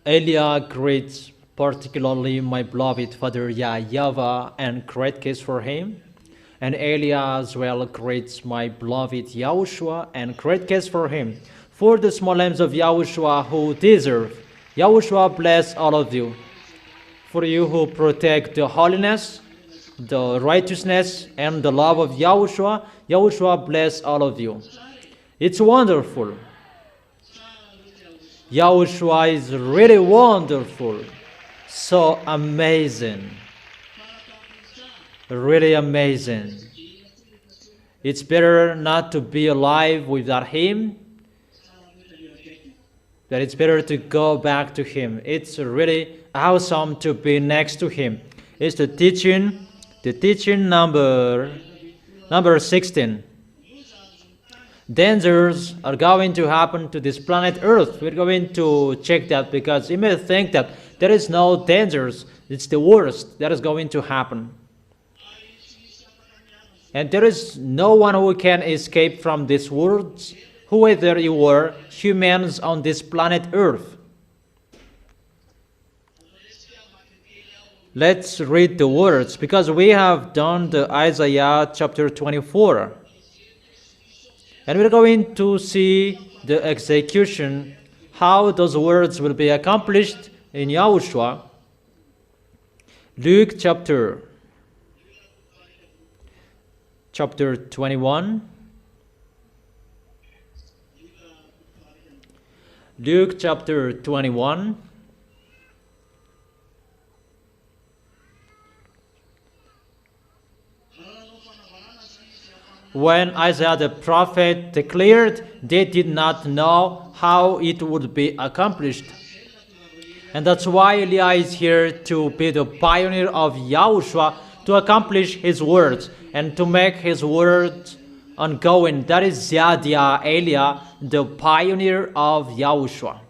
Elia greets particularly my beloved father YAHVAH and great kiss for him. And Elia as well greets my beloved YAHOSHUAH and great kiss for him. For the small lambs of YAHOSHUAH who deserve, YAHOSHUAH bless all of you. For you who protect the holiness, the righteousness, and the love of YAHOSHUAH, YAHOSHUAH bless all of you. It's wonderful. YAHOSHUAH is really wonderful. So amazing. Really amazing. It's better not to be alive without Him. That it's better to go back to Him. It's really awesome to be next to Him. It's the teaching number 16. Dangers are going to happen to this planet Earth. We're going to check that because you may think that there is no dangers. It's the worst that is going to happen. And there is no one who can escape from these words, whoever you were, humans on this planet Earth. Let's read the words because we have done the Isaiah chapter 24. And we're going to see the execution, how those words will be accomplished in YAHOSHUAH. Luke chapter 21. Luke chapter 21. When Isaiah the prophet declared, they did not know how it would be accomplished. And that's why Elia is here to be the pioneer of YAHOSHUAH, to accomplish his words and to make his words ongoing. That is Yahdiah Elia, the pioneer of YAHOSHUAH.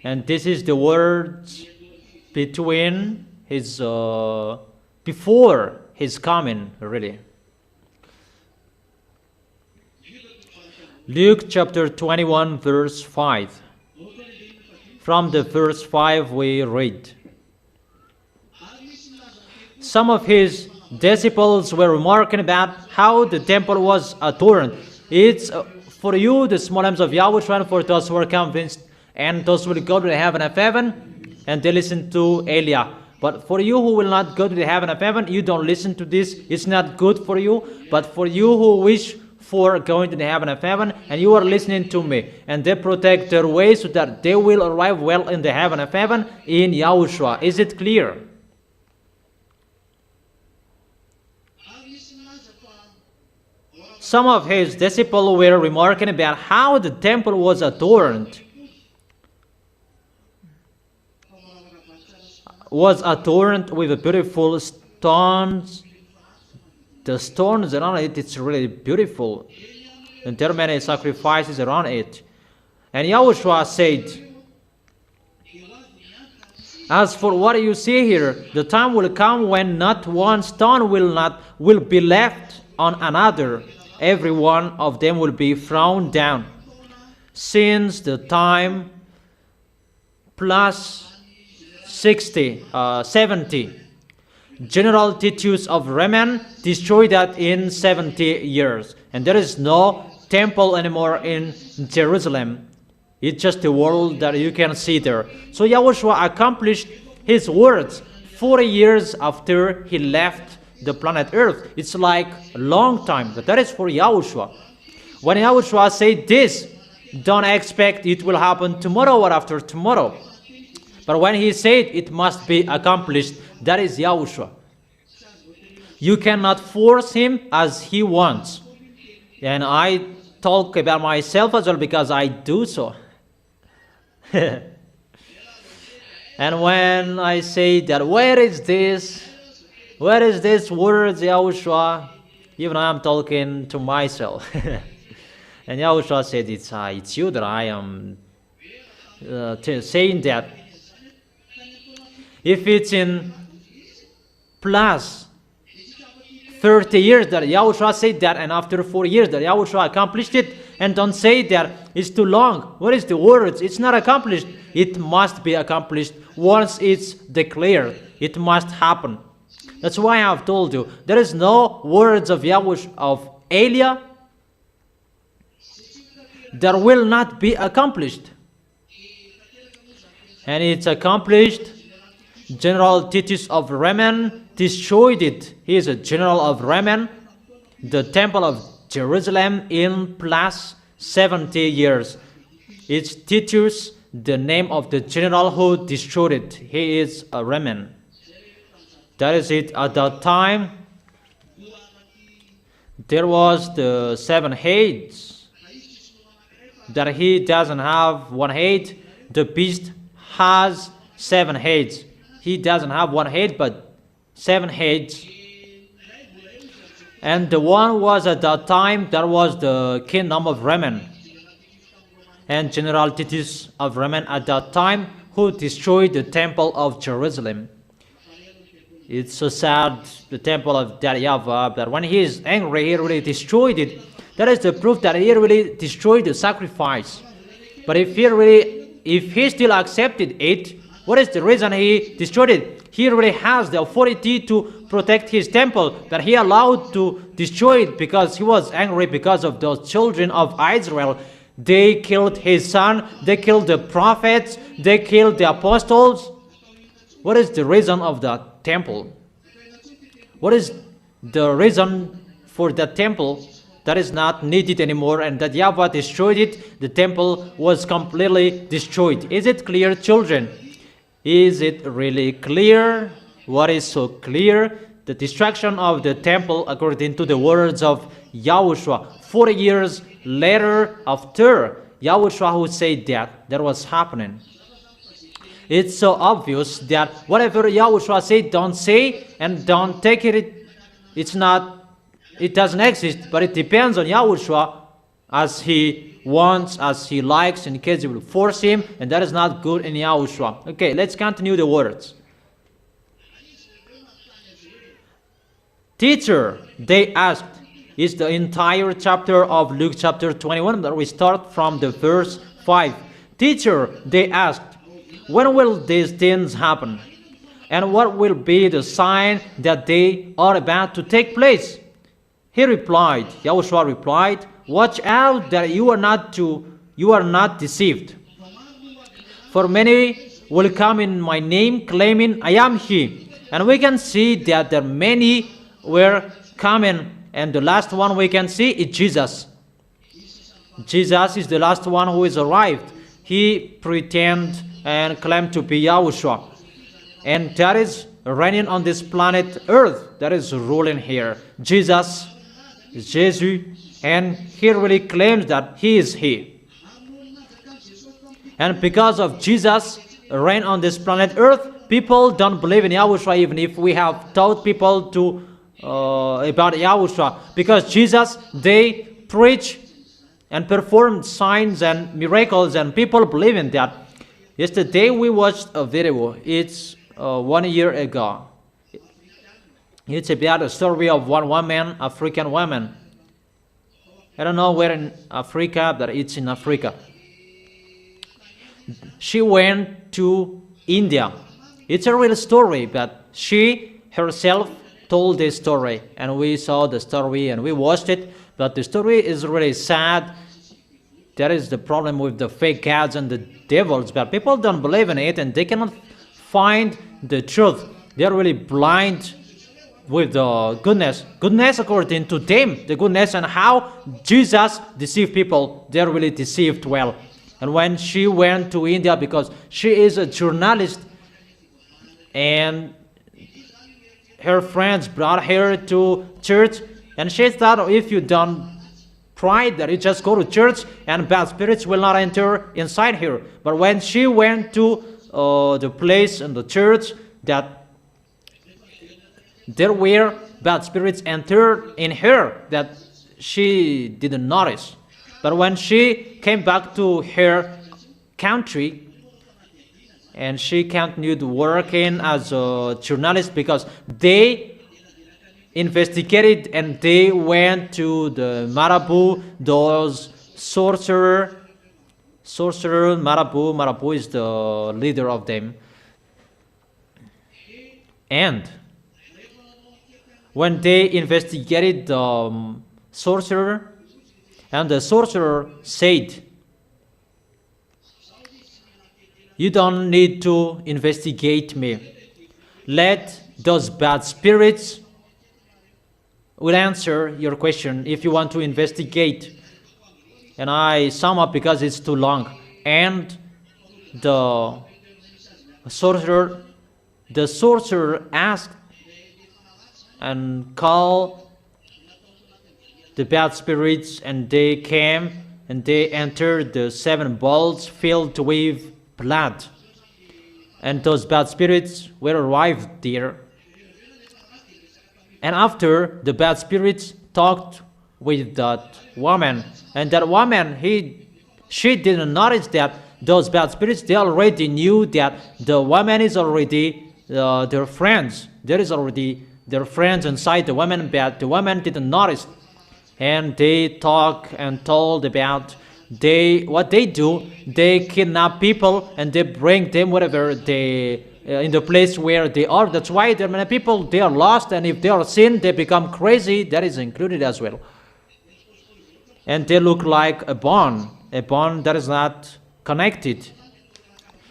And this is the words between his before his coming, really. Luke chapter 21 verse 5. From the verse 5 we read. Some of his disciples were remarking about how the temple was adorned. It's for you, the small lambs of YAHOSHUAH, and for those who are convinced, and those who will go to the heaven of heaven, and they listen to Elia. But for you who will not go to the heaven of heaven, you don't listen to this. It's not good for you. But for you who wish for going to the heaven of heaven, and you are listening to me, and they protect their way so that they will arrive well in the heaven of heaven in YAHOSHUAH. Is it clear? Some of his disciples were remarking about how the temple was adorned. Was adorned with beautiful stones. The stones around it, it's really beautiful. And there are many sacrifices around it. And YAHOSHUAH said, as for what you see here, the time will come when not one stone will be left on another. Every one of them will be thrown down. Since the time plus 70 General Titus of Reman destroyed that in 70 years. And there is no temple anymore in Jerusalem. It's just a world that you can see there. So YAHOSHUAH accomplished his words 40 years after he left the planet Earth. It's like a long time, but that is for YAHOSHUAH. When YAHOSHUAH said this, don't expect it will happen tomorrow or after tomorrow. But when he said it must be accomplished, that is YAHOSHUAH. You cannot force him as he wants. And I talk about myself as well because I do so. And when I say that, where is this words, YAHOSHUAH? Even I am talking to myself. And YAHOSHUAH said, it's you that I am saying that. If it's in plus 30 years that YAHOSHUAH said that, and after 4 years that YAHOSHUAH accomplished it, And don't say that it's too long. What is the words? It's not accomplished. It must be accomplished once it's declared. It must happen. That's why I have told you, there is no words of Yahushua, of Elia, that will not be accomplished. And it's accomplished. General Titus of Remen destroyed it. He is a general of Remen, the temple of Jerusalem, in plus 70 years. It's Titus, the name of the general who destroyed it. He is a Remen. That is it. At that time, there was the 7 heads. That he doesn't have 1 head. The beast has 7 heads. He doesn't have 1 head, but 7 heads. And the one was at that time, that was the kingdom of Remen. And General Titus of Remen at that time, who destroyed the temple of Jerusalem. It's so sad, the temple of that YAHVAH, that when he is angry, he really destroyed it. That is the proof that he really destroyed the sacrifice. But if he still accepted it, what is the reason he destroyed it? He really has the authority to protect his temple, that he allowed to destroy it because he was angry because of those children of Israel. They killed his son, they killed the prophets, they killed the apostles. What is the reason of that temple? What is the reason for that temple that is not needed anymore, and that YAHVAH destroyed it? The temple was completely destroyed. Is it clear, children? Is it really clear? What is so clear? The destruction of the temple, according to the words of YAHOSHUAH, 40 years later, after YAHOSHUAH who said that was happening. It's so obvious that whatever YAHOSHUAH said, don't say and don't take it. It doesn't exist, but it depends on YAHOSHUAH as he wants, as he likes, in case you will force him, and that is not good in YAHOSHUAH. Okay, let's continue the words. Teacher, they asked, is the entire chapter of Luke chapter 21, that we start from the verse 5. Teacher, they asked, when will these things happen? And what will be the sign that they are about to take place? He replied, YAHOSHUAH replied, watch out that you are not deceived. For many will come in my name, claiming, I am he. And we can see that there many were coming, and the last one we can see is Jesus. Jesus is the last one who is arrived. He pretend and claimed to be YAHOSHUAH. And that is reigning on this planet Earth, that is ruling here. Jesus, and he really claims that he is he. And because of Jesus reign on this planet Earth, people don't believe in YAHOSHUAH, even if we have taught people to about YAHOSHUAH. Because Jesus, they preach and perform signs and miracles, and people believe in that. Yesterday we watched a video. It's 1 year ago. It's about a story of one woman, African woman. I don't know where in Africa, but it's in Africa. She went to India. It's a real story, but she herself told this story, and we saw the story and we watched it. But the story is really sad. That is the problem with the fake gods and the devils, but people don't believe in it, and they cannot find the truth. They are really blind with the goodness according to them, the goodness, and how Jesus deceived people. They are really deceived well. And when she went to India, because she is a journalist, and her friends brought her to church, and she thought, if you don't pray, that you just go to church and bad spirits will not enter inside her. But when she went to the place in the church, that there were bad spirits entered in her that she didn't notice. But when she came back to her country, and she continued working as a journalist, because they investigated and they went to the Marabu, those sorcerer, Marabu is the leader of them. And when they investigated the sorcerer, and the sorcerer said, "You don't need to investigate me. Let those bad spirits will answer your question if you want to investigate." And I sum up because it's too long. And the sorcerer asked and called the bad spirits, and they came and they entered the 7 bowls filled with blood. And those bad spirits were arrived there. And after, the bad spirits talked with that woman, and that woman, she didn't notice that those bad spirits, they already knew that the woman is already their friends. There is already their friends inside the woman, but the woman didn't notice. And they talk and told about what they do. They kidnap people and they bring them whatever they in the place where they are. That's why there are many people, they are lost, and if they are sin, they become crazy. That is included as well. And they look like a bond that is not connected.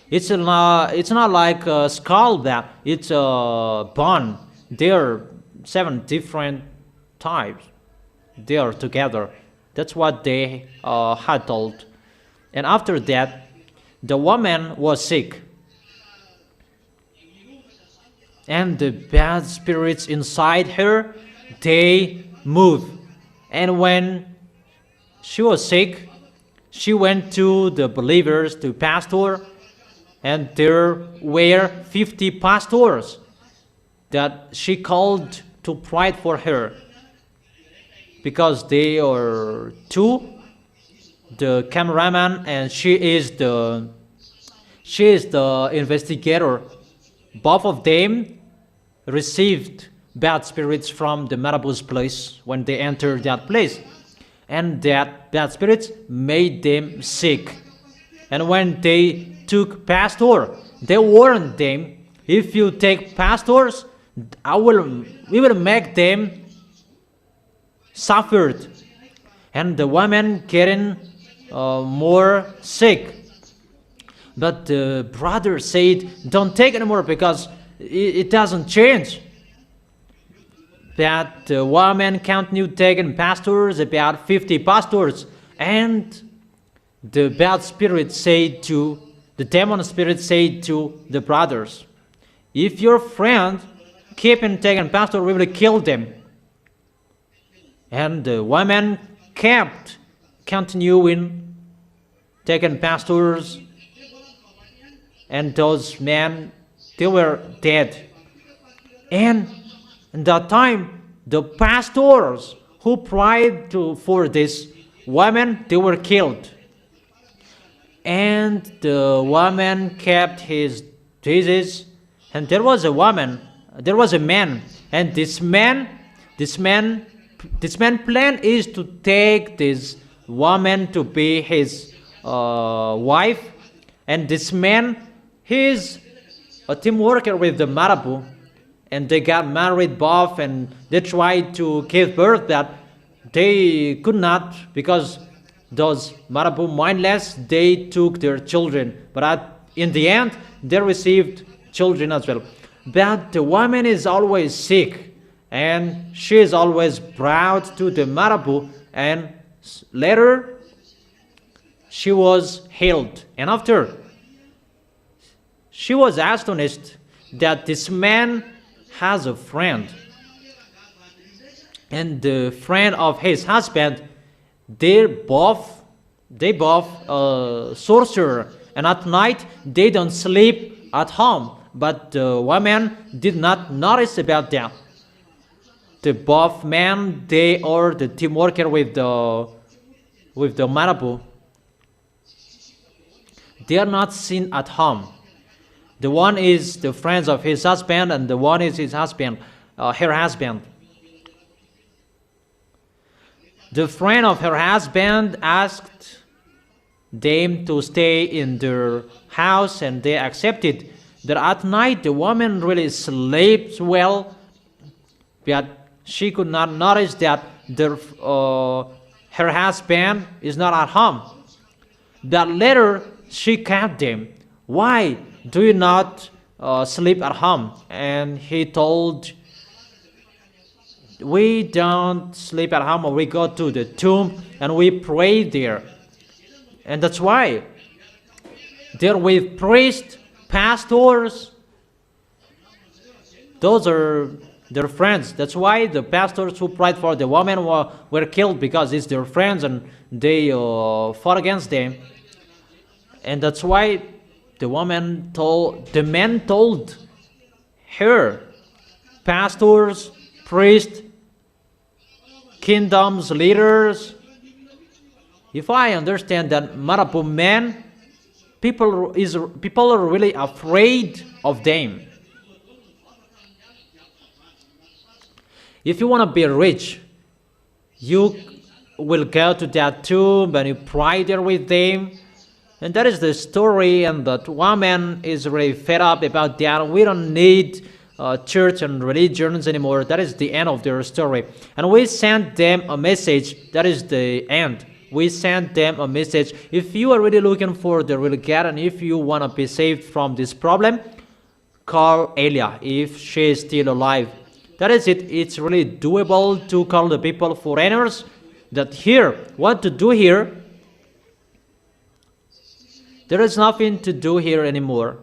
It's not like a skull, that it's a bond. There are 7 different types. They are together. That's what they had told. And after that, the woman was sick. And the bad spirits inside her, they moved. And when she was sick, she went to the believers, to pastor, and there were 50 pastors that she called to pray for her, because they are 2, the cameraman, and she is the investigator. Both of them received bad spirits from the Marabu's place when they entered that place, and that bad spirits made them sick. And when they took pastor, they warned them, "If you take pastors, we will make them suffered." And the woman getting more sick. But the brother said, "Don't take anymore, because it doesn't change." That the woman continued taking pastors, about 50 pastors, and the bad spirit said to, the demon spirit said to the brothers, "If your friend keep on taking pastor, we will kill them." And the woman kept continuing taking pastors, and those men, they were dead. And in that time, the pastors who prayed for this woman, they were killed. And the woman kept his disease, and there was a man, and this man plan is to take this woman to be his wife. And this man, he's a team worker with the Marabu, and they got married both, and they tried to give birth, that they could not, because those Marabu mindless, they took their children, but in the end they received children as well. But the woman is always sick, and she is always brought to the Marabu, and later she was healed. And after, she was astonished that this man has a friend, and the friend of his husband, they both sorcerer, and at night they don't sleep at home. But the woman did not notice about that. The both men, they are the team worker with the Marabu. They are not seen at home. The one is the friends of his husband, and the one is his husband, her husband. The friend of her husband asked them to stay in their house, and they accepted. That at night the woman really sleeps well, but she could not notice that her husband is not at home. That later she kept them. Why do you not sleep at home? And he told, we don't sleep at home, or we go to the tomb and we pray there. And that's why there with priests, pastors, those are their friends. That's why the pastors who prayed for the woman were killed, because it's their friends and they fought against them. And that's why the man told her, pastors, priests, kingdoms, leaders, if I understand that Marabu men, people are really afraid of them. If you want to be rich, you will go to that tomb and you pray there with them. And that is the story, and that woman is really fed up about that. We don't need church and religions anymore. That is the end of their story. And we sent them a message. That is the end. We sent them a message. If you are really looking for the real God, and if you want to be saved from this problem, call Elia if she is still alive. That is it. It's really doable to call the people foreigners. That here, what to do here? There is nothing to do here anymore.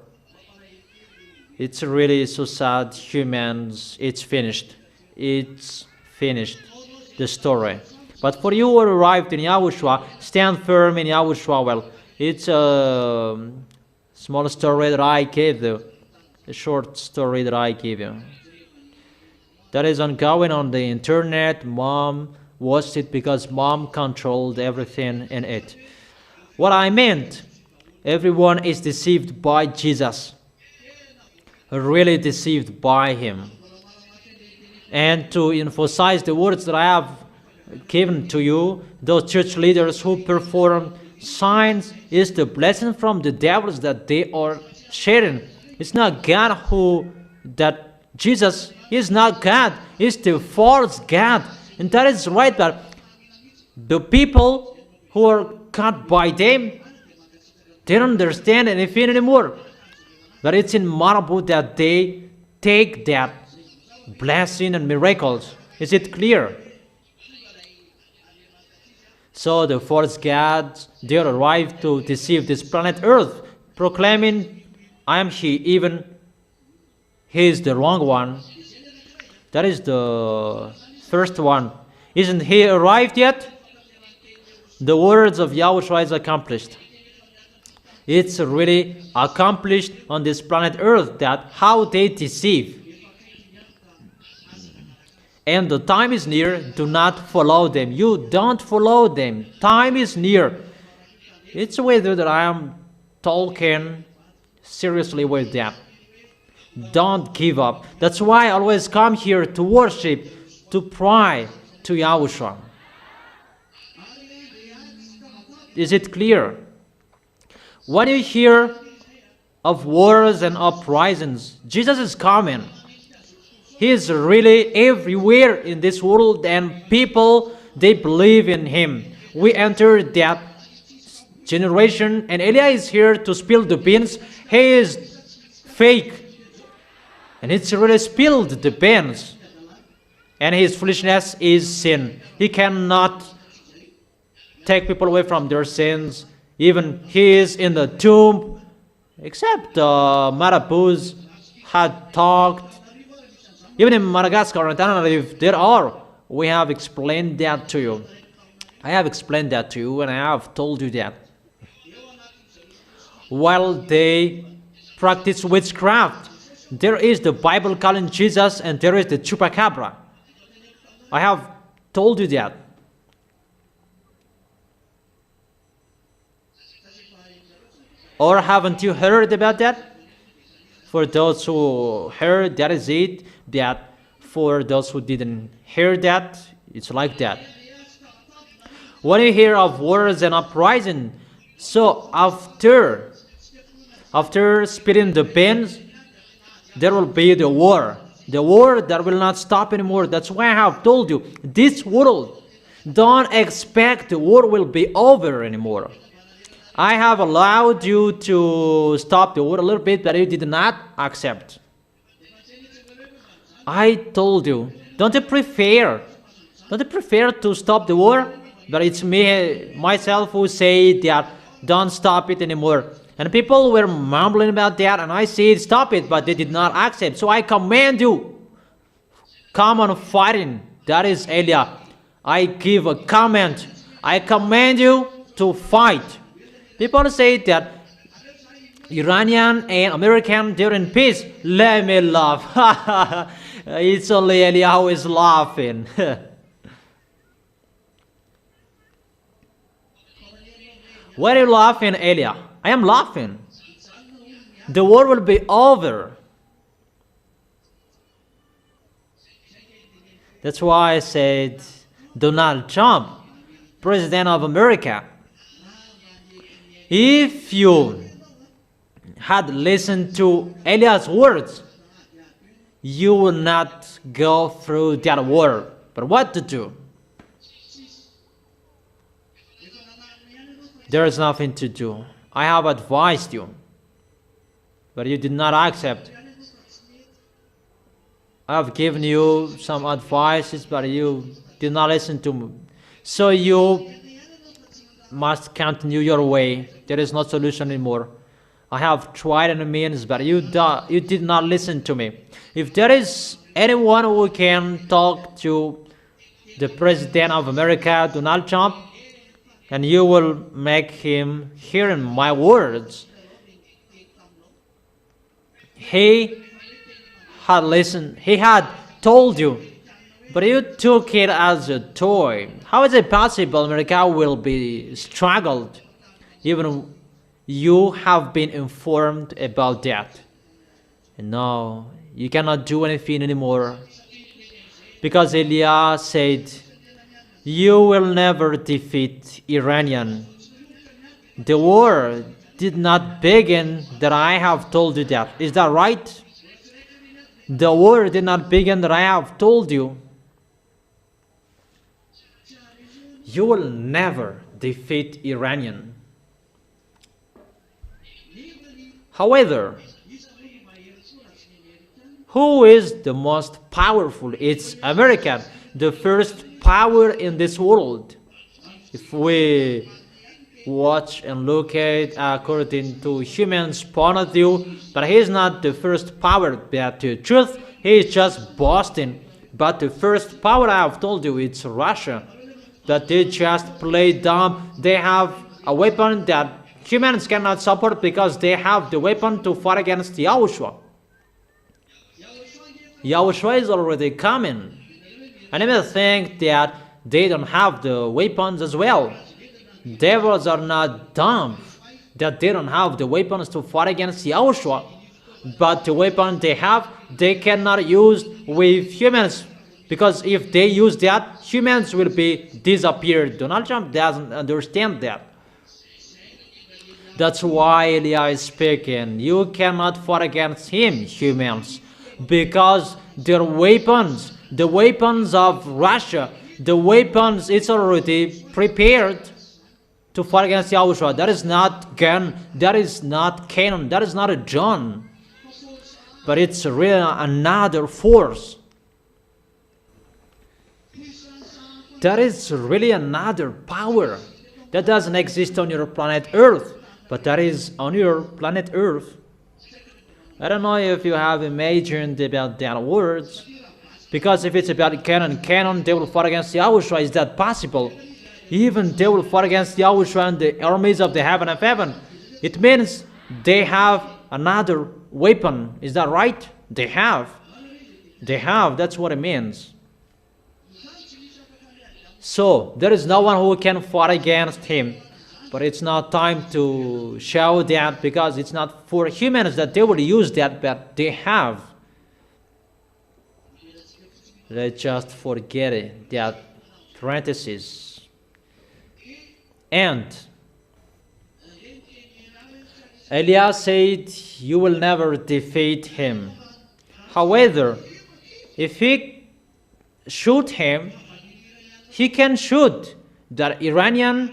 It's really so sad. Humans, it's finished. It's finished, the story. But for you who arrived in Yahushua, stand firm in Yahushua. Well, it's a small story that I gave you, a short story that I gave you. That is ongoing on the internet. Mom watched it because mom controlled everything in it. What I meant, everyone is deceived by Jesus, really deceived by him. And to emphasize the words that I have given to you, those church leaders who perform signs is the blessing from the devils that they are sharing. It's not God that Jesus is not God, it's the false God. And that is right, that the people who are caught by them, they don't understand anything anymore. But it's in Marabu that they take that blessing and miracles. Is it clear? So the false gods, they arrived to deceive this planet Earth, proclaiming, I am he, even he is the wrong one. That is the first one. Isn't he arrived yet? The words of Yahushua is accomplished. It's really accomplished on this planet Earth, that how they deceive. And the time is near, do not follow them. You don't follow them. Time is near. It's whether that I am talking seriously with them. Don't give up. That's why I always come here to worship, to pray to Yahushua. Is it clear? When you hear of wars and uprisings, Jesus is coming. He is really everywhere in this world, and people, they believe in him. We enter that generation, and Elia is here to spill the beans. He is fake, and it's really spilled the beans. And his foolishness is sin. He cannot take people away from their sins. Even he is in the tomb, except Marabus had talked. Even in Madagascar and Tenerife, there are. We have explained that to you. I have explained that to you, and I have told you that. While they practice witchcraft, there is the Bible calling Jesus, and there is the chupacabra. I have told you that. Or haven't you heard about that? For those who heard, that is it. That for those who didn't hear that, it's like that. When you hear of wars and uprising, so after spitting the pens, there will be the war. The war that will not stop anymore. That's why I have told you, this world, don't expect the war will be over anymore. I have allowed you to stop the war a little bit, but you did not accept. I told you, don't you prefer to stop the war? But it's me, myself, who say that don't stop it anymore. And people were mumbling about that, and I said stop it, but they did not accept. So I command you, come on fighting. That is Elia. I give a command. I command you to fight. People say that Iranian and American, they're in peace. Let me laugh. It's only Elia who is laughing. Why are you laughing, Elia? I am laughing. The war will be over. That's why I said Donald Trump, President of America. If you had listened to Elia's words, you will not go through that war. But what to do? There is nothing to do. I have advised you, but you did not accept. I have given you some advices, but you did not listen to me. So you must continue your way. There is no solution anymore. I have tried any means, but you did not listen to me. If there is anyone who can talk to the President of America, Donald Trump, and you will make him hear my words, he had listened, he had told you, but you took it as a toy. How is it possible America will be struggled? Even you have been informed about that. And now you cannot do anything anymore. Because Elia said, you will never defeat Iranian. The war did not begin that I have told you that. Is that right? The war did not begin that I have told you. You will never defeat Iranian. However, who is the most powerful? It's America, the first power in this world. If we watch and look at according to humans' point of view, but he is not the first power, but the truth, he is just boasting. But the first power I have told you, it's Russia. That they just play dumb. They have a weapon that humans cannot support because they have the weapon to fight against YAHOSHUAH. YAHOSHUAH is already coming. I never think that they don't have the weapons as well. Devils are not dumb, that they don't have the weapons to fight against YAHOSHUAH. But the weapon they have, they cannot use with humans. Because if they use that, humans will be disappeared. Donald Trump doesn't understand that. That's why Elia is speaking. You cannot fight against him, humans. Because their weapons, the weapons of Russia, the weapons, it's already prepared to fight against YAHOSHUAH. That is not gun, that is not cannon, that is not a gun. But it's really another force. That is really another power that doesn't exist on your planet Earth, but that is on your planet Earth. I don't know if you have imagined about that words, because if it's about cannon, they will fight against YAHOSHUAH. Is that possible? Even they will fight against YAHOSHUAH and the armies of the heaven of heaven. It means they have another weapon. Is that right? They have. That's what it means. So, there is no one who can fight against him. But it's not time to show that, because it's not for humans that they will use that, but they have. Let's just forget it, that parenthesis. And Elias said, you will never defeat him. However, if he shoot him, he can shoot. The Iranian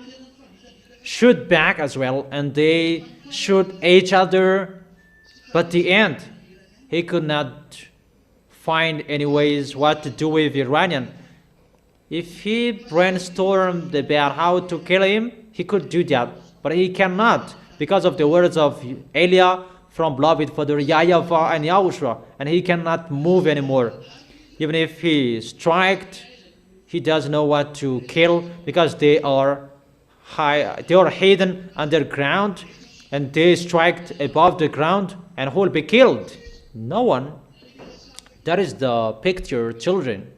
shoot back as well, and they shoot each other. But the end, he could not find any ways what to do with Iranian. If he brainstormed about how to kill him, he could do that, but he cannot because of the words of Eliah from beloved Father YAHVAH and YAHOSHUAH, and he cannot move anymore. Even if he striked, he doesn't know what to kill because they are hidden underground, and they strike above the ground, and who will be killed? No one. That is the picture, children.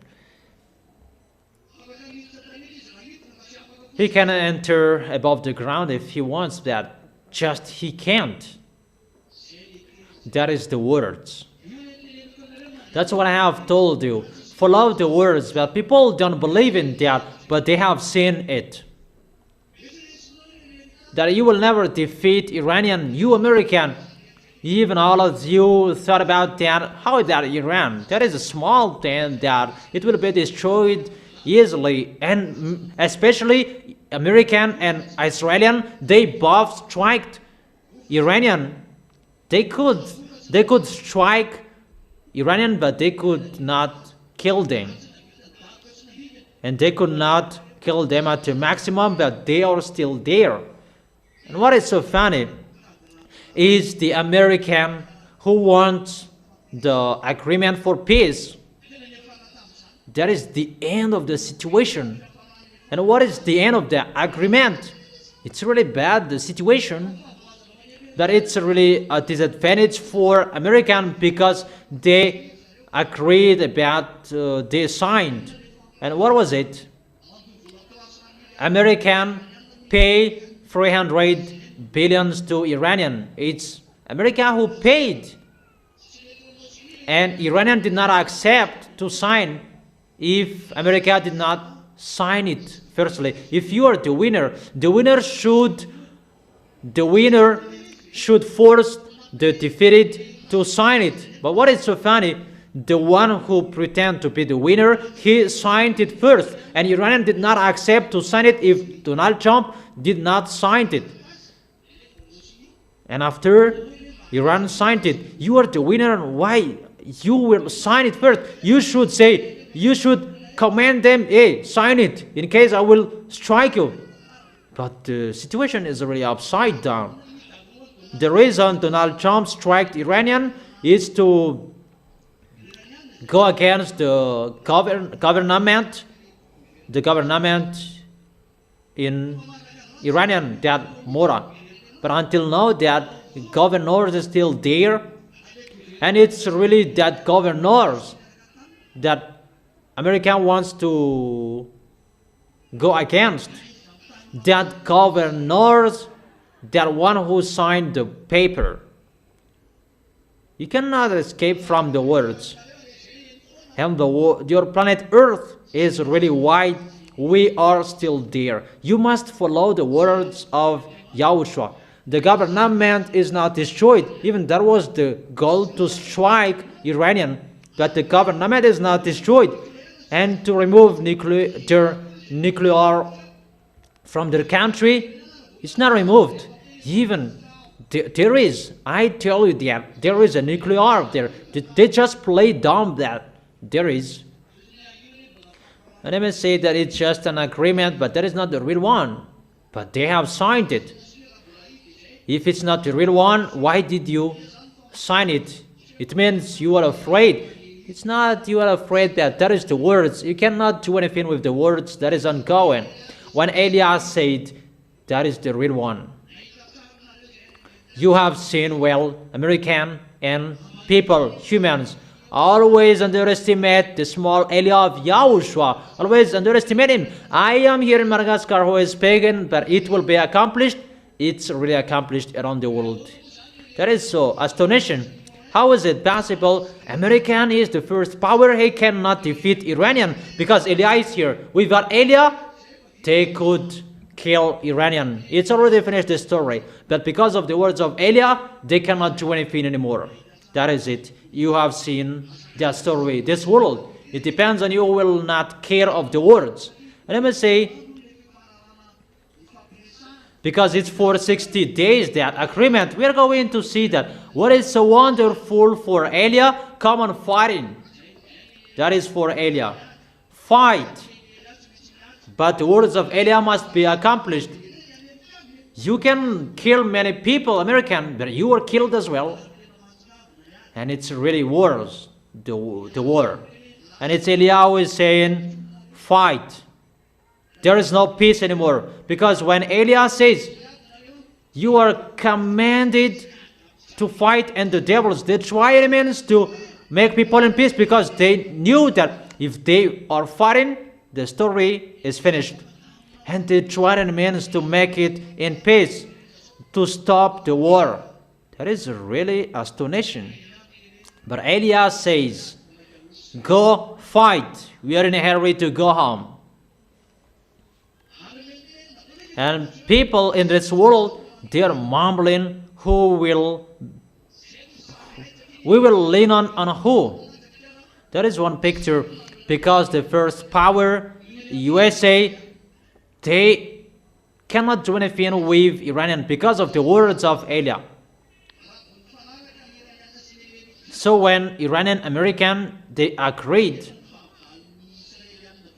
He can enter above the ground if he wants that. Just he can't. That is the words. That's what I have told you. Follow the words, but people don't believe in that, but they have seen it. That you will never defeat Iranian, you American. Even all of you thought about that. How is that Iran? That is a small thing that it will be destroyed easily, and especially American and Israeli, they both striked Iranian. They could strike Iranian, but they could not kill them, and they could not kill them at the maximum, but they are still there. And what is so funny is the American who wants the agreement for peace. That is the end of the situation. And what is the end of the agreement? It's really bad, the situation. But it's really a disadvantage for American because they agreed about, they signed. And what was it? American pay 300 billions to Iranian. It's America who paid. And Iranian did not accept to sign if America did not sign it firstly. If you are the winner should force the defeated to sign it. But what is so funny, the one who pretend to be the winner, he signed it first, and Iranian did not accept to sign it if Donald Trump did not sign it. And after Iran signed it, you are the winner, and why you will sign it first? You should say, you should command them, hey, sign it, in case I will strike you. But the situation is really upside down. The reason Donald Trump struck Iranian is to go against the government in Iranian, that moron. But until now, that governors is still there, and it's really that governors that America wants to go against. That governors, that one who signed the paper. You cannot escape from the words. And your planet Earth is really wide. We are still there. You must follow the words of YAHOSHUAH. The government is not destroyed. Even that was the goal, to strike Iranian. But the government is not destroyed. And to remove nuclear from their country, it's not removed. Even there is, I tell you that, there is a nuclear there. They just play dumb that there is. And they may say that it's just an agreement, but that is not the real one. But they have signed it. If it's not the real one, why did you sign it? It means you are afraid. It's not you are afraid that is the words. You cannot do anything with the words. That is ongoing. When Elias said, that is the real one. You have seen, well, American and people, humans, always underestimate the small Eliah of YAHOSHUAH. Always underestimate him. I am here in Madagascar who is pagan, but it will be accomplished. It's really accomplished around the world. That is so astonishing. How is it possible? American is the first power. He cannot defeat Iranian because Eliah is here. Without Eliah, they could kill Iranian. It's already finished the story. But because of the words of Elia, they cannot do anything anymore. That is it. You have seen that story. This world, it depends on you will not care of the words. And let me say, because it's for 60 days, that agreement, we are going to see that what is so wonderful for Elia, come on fighting. That is for Elia. Fight. But the words of Elia must be accomplished. You can kill many people, American, but you are killed as well. And it's really wars, the war. And it's Elia who is saying, fight. There is no peace anymore. Because when Elia says, you are commanded to fight, and the devils, they try enemies to make people in peace, because they knew that if they are fighting, the story is finished. And they try enemies to make it in peace, to stop the war. That is really astonishing. But Elia says, go fight. We are in a hurry to go home. And people in this world, they are mumbling, we will lean on who? That is one picture, because the first power, USA, they cannot do anything with Iranian because of the words of Elia. So when Iranian American, they agreed,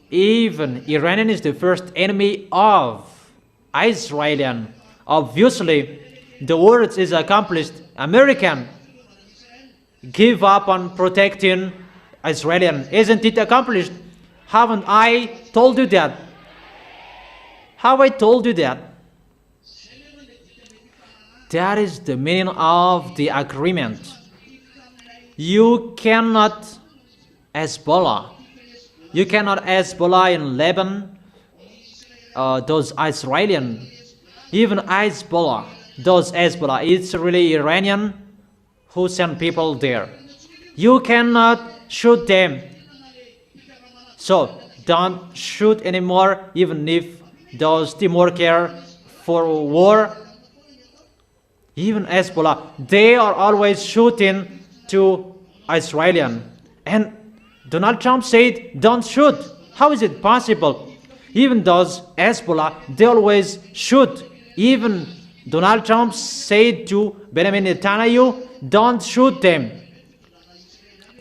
even Iranian is the first enemy of Israelian. Obviously, the words is accomplished. American give up on protecting Israelian. Isn't it accomplished? Haven't I told you that? Have I told you that? That is the meaning of the agreement. You cannot Hezbollah. You cannot Hezbollah in Lebanon. Those Israelian, even Hezbollah, those Hezbollah, it's really Iranian who send people there. You cannot shoot them. So don't shoot anymore, even if those Timor care for war. Even Hezbollah, they are always shooting to Israelian. And Donald Trump said, don't shoot. How is it possible? Even those Hezbollah, they always shoot. Even Donald Trump said to Benjamin Netanyahu, don't shoot them.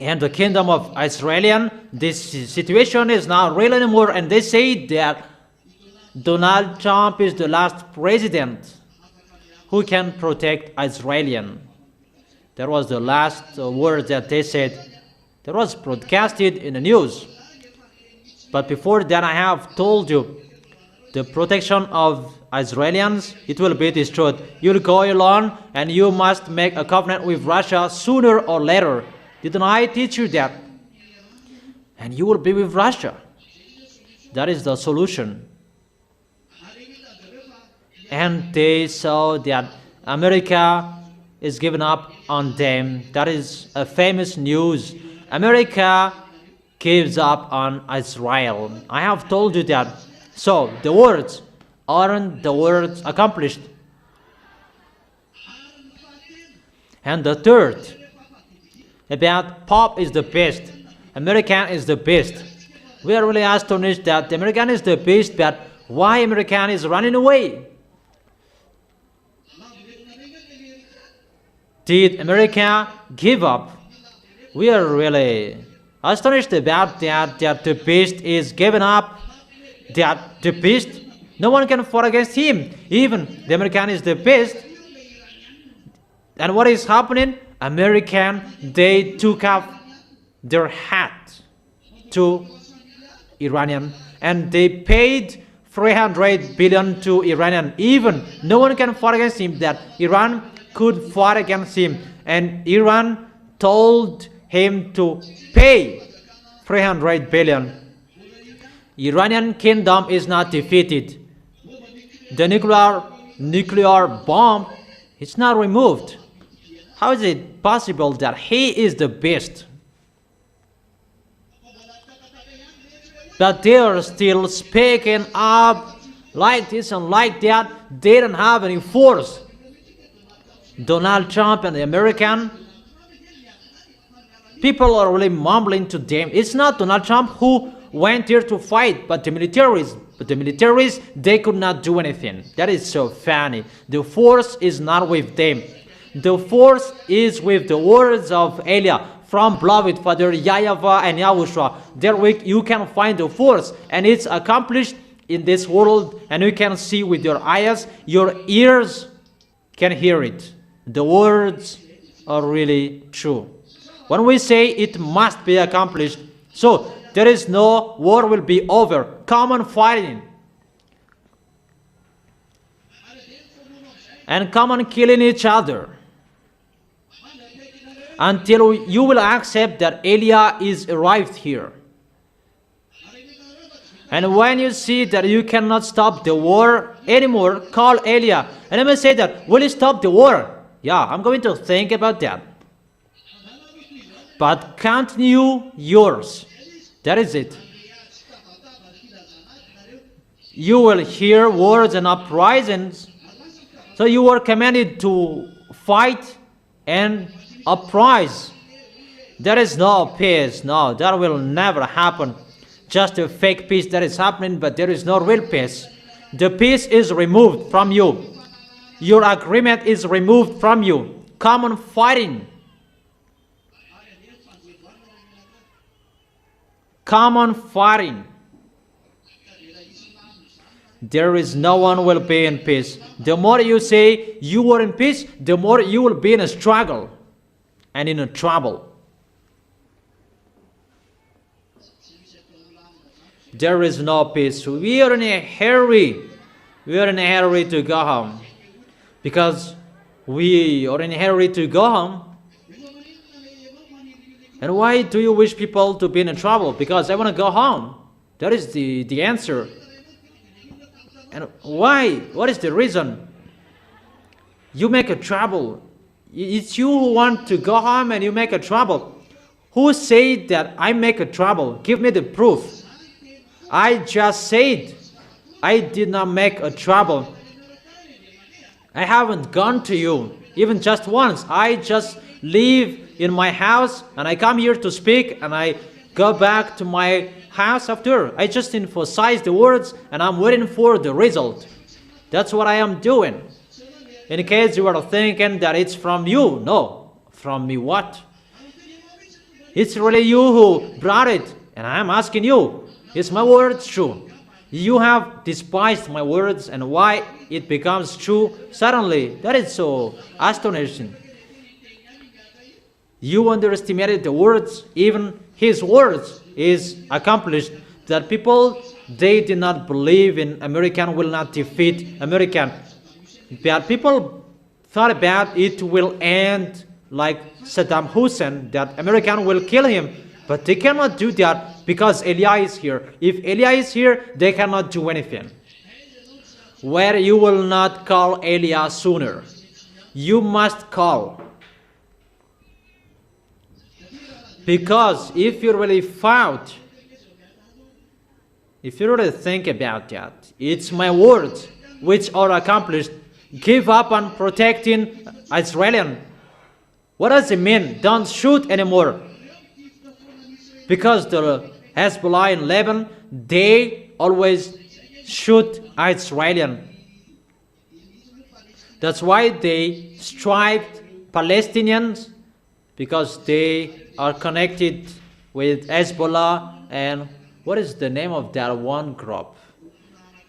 And the kingdom of Israelian, this situation is not real anymore. And they say that Donald Trump is the last president who can protect Israelian. That was the last word that they said. That was broadcasted in the news. But before that, I have told you, the protection of Israelis, it will be destroyed. You'll go alone, and you must make a covenant with Russia sooner or later. Didn't I teach you that? And you will be with Russia. That is the solution. And they saw that America is giving up on them. That is a famous news. America gives up on Israel. I have told you that. So the words aren't the words accomplished. And the third, about Pope is the best, American is the best. We are really astonished that the American is the best, but why American is running away? Did America give up? We are really astonished about that the beast is given up, that the beast, no one can fight against him. Even the American is the beast. And what is happening? American, they took off their hat to Iranian, and they paid 300 billion to Iranian. Even no one can fight against him, that Iran could fight against him. And Iran told him to pay 300 billion. Iranian kingdom is not defeated. The nuclear bomb is not removed. How is it possible that he is the best? But they are still speaking up like this and like that. They don't have any force. Donald Trump and the American people are really mumbling to them. It's not Donald Trump who went there to fight, but the militaries. But the militaries, they could not do anything. That is so funny. The force is not with them. The force is with the words of Elia from beloved Father YAHVAH and YAHOSHUAH. There you can find the force, and it's accomplished in this world, and you can see with your eyes, your ears can hear it. The words are really true. When we say it must be accomplished, so there is no war will be over. Common fighting and common killing each other until you will accept that Elia is arrived here. And when you see that you cannot stop the war anymore, call Elia. And I may say that, will you stop the war? Yeah, I'm going to think about that. But continue yours. That is it. You will hear words and uprisings. So you are commanded to fight and uprise. There is no peace. No, that will never happen. Just a fake peace that is happening, but there is no real peace. The peace is removed from you. Your agreement is removed from you. Common fighting. Common fighting. There is no one will be in peace. The more you say you are in peace, the more you will be in a struggle and in a trouble. There is no peace. We are in a hurry. We are in a hurry to go home. Because we are in a hurry to go home. And why do you wish people to be in trouble? Because I want to go home. That is the answer. And why? What is the reason? You make a trouble. It's you who want to go home and you make a trouble. Who said that I make a trouble? Give me the proof. I just said I did not make a trouble. I haven't gone to you even just once. I just live in my house and I come here to speak and I go back to my house after. I just emphasize the words and I'm waiting for the result. That's what I am doing. In case you are thinking that it's from you, no. From me what? It's really you who brought it, and I am asking you, is my words true? You have despised my words, and why it becomes true suddenly? That is so astonishing. You underestimated the words, even his words is accomplished, that people, they did not believe in American will not defeat American. But people thought about it will end like Saddam Hussein, that American will kill him. But they cannot do that because Elia is here. If Elia is here, they cannot do anything. Where you will not call Elia sooner. You must call. Because if you really found, if you really think about that, it's my words which are accomplished. Give up on protecting Israelis. What does it mean? Don't shoot anymore. Because the Hezbollah in Lebanon, they always shoot Israelis. That's why they strike Palestinians, because they are connected with Hezbollah. And what is the name of that one group?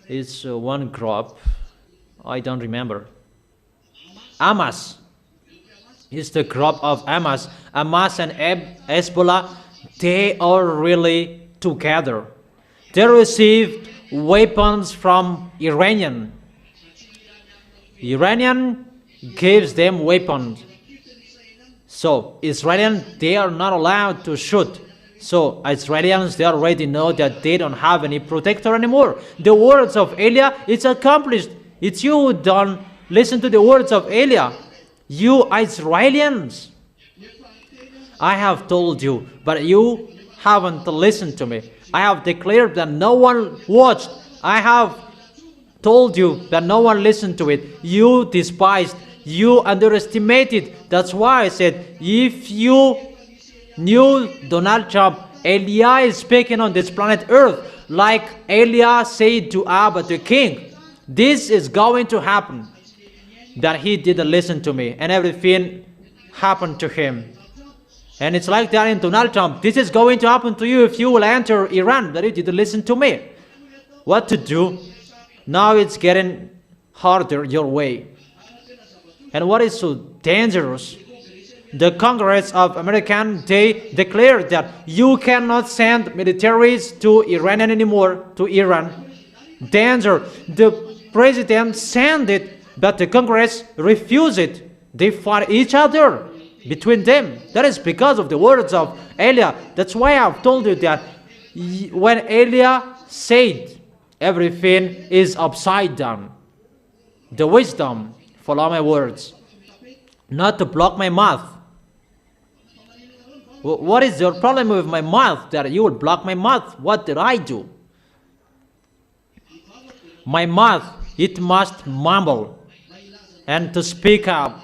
It's one group. I don't remember. Hamas. It's the group of Hamas. Hamas and Hezbollah, they are really together. They received weapons from Iranian. Iranian gives them weapons. So Israelis, they are not allowed to shoot. So Israelis, they already know that they don't have any protector anymore. The words of Elia, it's accomplished. It's you who don't listen to the words of Elia. You Israelis. I have told you, but you haven't listened to me. I have declared that no one watched. I have told you that no one listened to it. You despised, you underestimated. That's why I said, if you knew Donald Trump, Elijah is speaking on this planet Earth, like Elijah said to Abba, the king, this is going to happen. That he didn't listen to me, and everything happened to him. And it's like that in Donald Trump. This is going to happen to you if you will enter Iran, that you didn't listen to me. What to do? Now it's getting harder your way. And what is so dangerous? The Congress of American, they declared that you cannot send militaries to Iran anymore, to Iran. Danger. The president sent it, but the Congress refused it. They fought each other between them. That is because of the words of Elijah. That's why I've told you that when Elijah said, everything is upside down. The wisdom, follow my words, not to block my mouth. What is your problem with my mouth, that you will block my mouth? What did I do? My mouth, it must mumble, and to speak out,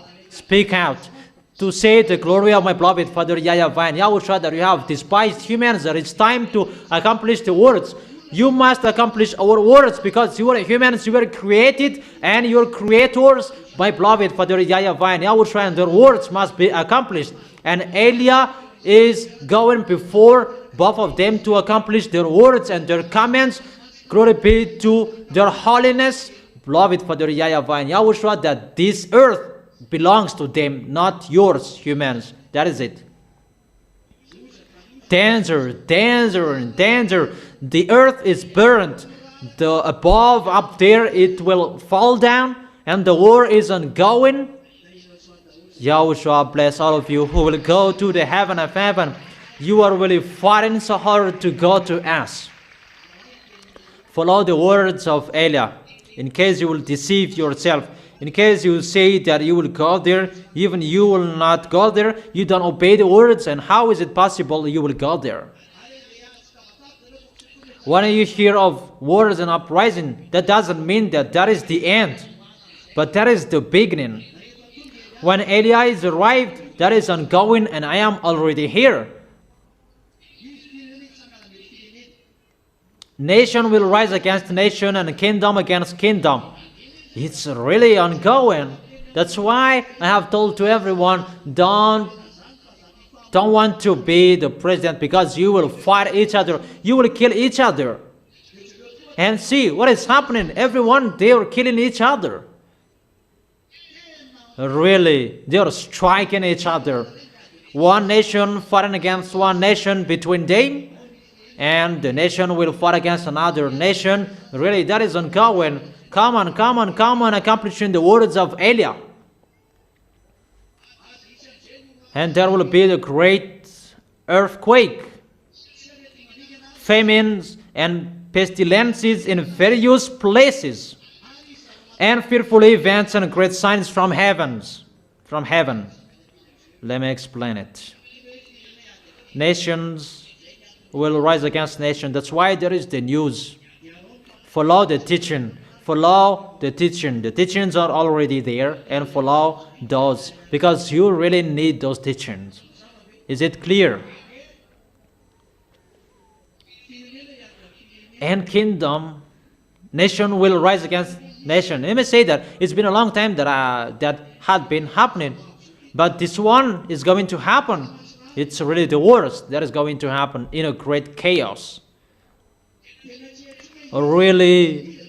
to say the glory of my beloved Father YAHVAH and YAHOSHUAH, that you have despised humans, that it's time to accomplish the words. You must accomplish our words, because you are humans, you were created, and your creators, my beloved Father YAHVAH and YAHOSHUAH, and their words must be accomplished. And Elijah is going before both of them to accomplish their words and their comments. Glory be to their holiness, beloved Father YAHVAH and YAHOSHUAH, that this earth belongs to them, not yours, humans. That is it. Danger, danger, danger. The earth is burned. The above, up there, it will fall down, and the war is ongoing. YAHOSHUAH bless all of you who will go to the heaven of heaven. You are really fighting so hard to go to us. Follow the words of Elijah, in case you will deceive yourself. In case you say that you will go there, even you will not go there. You don't obey the words, and how is it possible you will go there? When you hear of wars and uprising, that doesn't mean that that is the end, but that is the beginning. When Elijah is arrived, that is ongoing, and I am already here. Nation will rise against nation, and kingdom against kingdom. It's really ongoing. That's why I have told to everyone, don't want to be the president, because you will fight each other. You will kill each other. And see what is happening. Everyone, they are killing each other. Really, they are striking each other. One nation fighting against one nation between them, and the nation will fight against another nation. Really, that is ongoing. Come on, accomplishing the words of Elijah. And there will be the great earthquake, famines, and pestilences in various places, and fearful events and great signs from heaven. Let me explain it. Nations will rise against nations. That's why there is the news. Follow the teaching. Follow the teaching. The teachings are already there, and follow those, because you really need those teachings. Is it clear? And kingdom, nation will rise against nation. Let me say that it's been a long time that that had been happening, but this one is going to happen. It's really the worst that is going to happen in a great chaos. Really,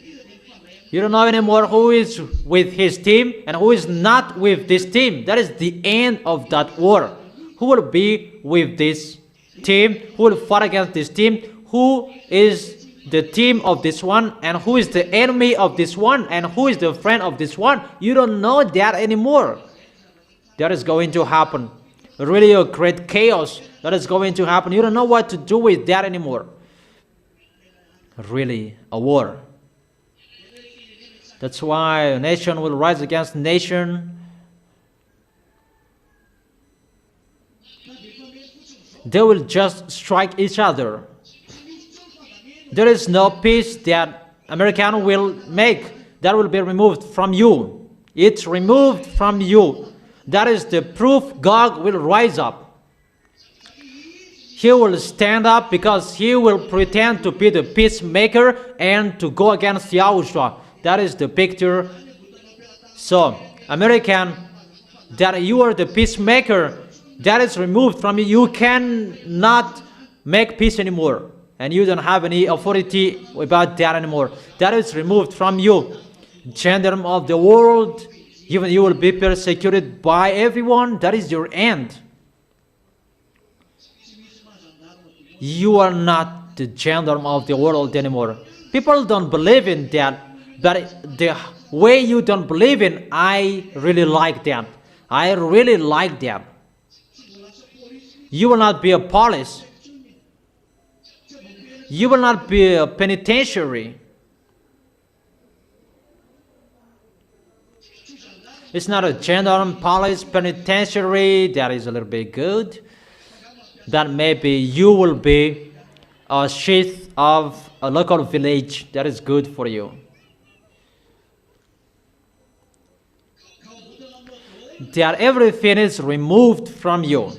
you don't know anymore who is with his team and who is not with this team. That is the end of that war. Who will be with this team? Who will fight against this team? Who is the team of this one? And who is the enemy of this one? And who is the friend of this one? You don't know that anymore. That is going to happen. Really a great chaos that is going to happen. You don't know what to do with that anymore. Really a war. That's why a nation will rise against nation. They will just strike each other. There is no peace that America will make. that will be removed from you. It's removed from you. That is the proof God will rise up. He will stand up because he will pretend to be the peacemaker and to go against Yahushua. That is the picture. So, American, that you are the peacemaker, that is removed from you. You cannot make peace anymore. And you don't have any authority about that anymore. That is removed from you. Gendarme of the world, even you will be persecuted by everyone. That is your end. You are not the gendarme of the world anymore. People don't believe in that. But the way you don't believe in, I really like that. I really like that. You will not be a police. You will not be a penitentiary. It's not a gendarme, police, penitentiary. That is a little bit good. That maybe you will be a chief of a local village. That is good for you. That everything is removed from you.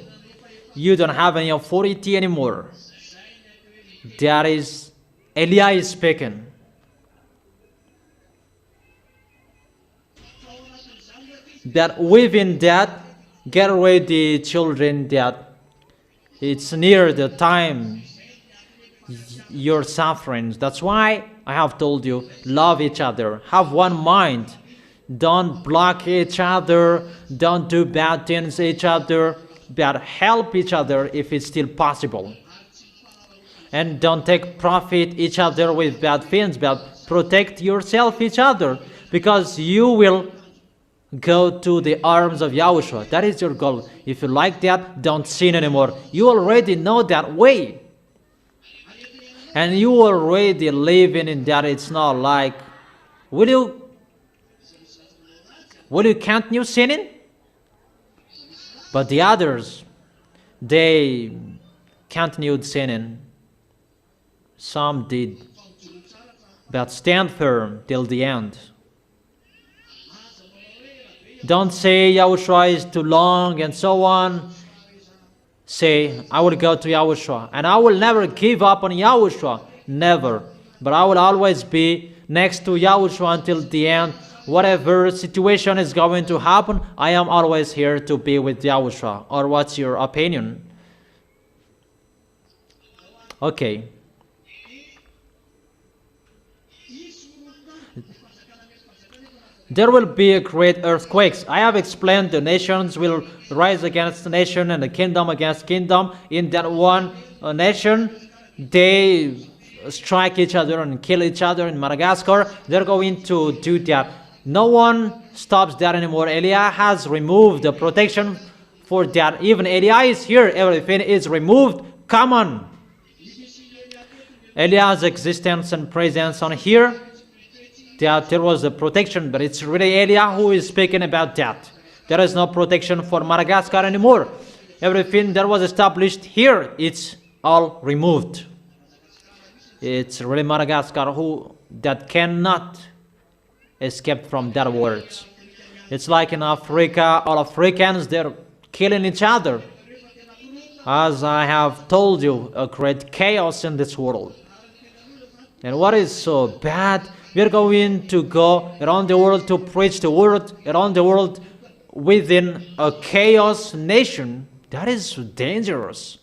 You don't have any authority anymore. That is Eliah speaking. That within that, get ready, children, that it's near the time your sufferings. That's why I have told you, love each other, have one mind. Don't block each other, don't do bad things to each other, but help each other if it's still possible. And don't take profit each other with bad things, but protect yourself each other, because you will go to the arms of Yahushua. That is your goal. If you like that, don't sin anymore. You already know that way. And you already living in that. It's not like, will you continue sinning? But the others, they continued sinning. Some did. But stand firm till the end. Don't say Yahushua is too long and so on. Say, I will go to Yahushua. And I will never give up on Yahushua. Never. But I will always be next to Yahushua until the end. Whatever situation is going to happen, I am always here to be with Yahushua. Or what's your opinion? Okay. There will be a great earthquakes. I have explained the nations will rise against the nation and the kingdom against kingdom. In that one nation, they strike each other and kill each other. In Madagascar, they're going to do that. No one stops that anymore. Eliah has removed the protection for that. Even Eliah is here. Everything is removed. Come on. Eliah's existence and presence on here. That there was a protection, but it's really Eliah who is speaking about that. There is no protection for Madagascar anymore. Everything that was established here, it's all removed. It's really Madagascar that cannot escape from that words. It's like in Africa, all Africans, they're killing each other. As I have told you, a great chaos in this world. And what is so bad? We're going to go around the world to preach the word around the world within a chaos nation. That is dangerous.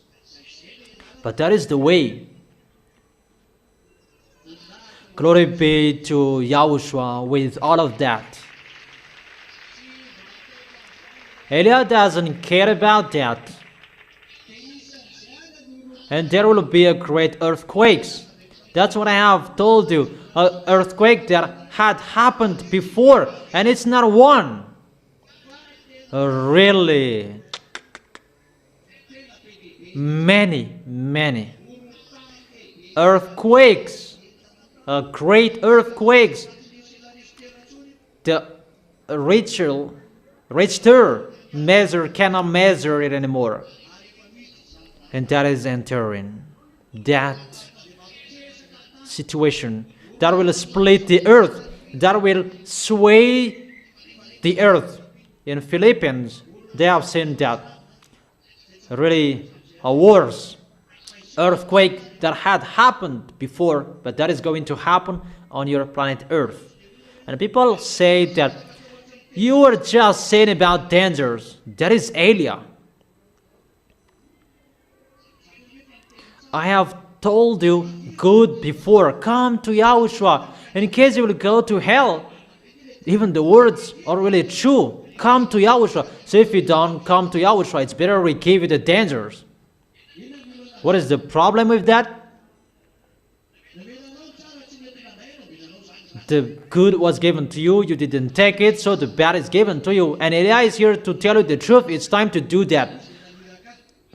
But that is the way. Glory be to Yahushua with all of that. Eliah doesn't care about that. And there will be a great earthquakes. That's what I have told you. An earthquake that had happened before. And it's not one. Really. Many earthquakes. Great earthquakes. The Richter measure cannot measure it anymore. And that is entering that situation that will split the earth. that will sway the earth. In Philippines, they have seen that really a worse earthquake that had happened before, but that is going to happen on your planet Earth. And people say that you are just saying about dangers. That is alien. I have told you good before. Come to Yahushua. In case you will go to hell, even the words are really true. Come to Yahushua. So if you don't come to Yahushua, it's better we give you the dangers. What is the problem with that? The good was given to you, you didn't take it, so the bad is given to you. And Elia is here to tell you the truth. It's time to do that.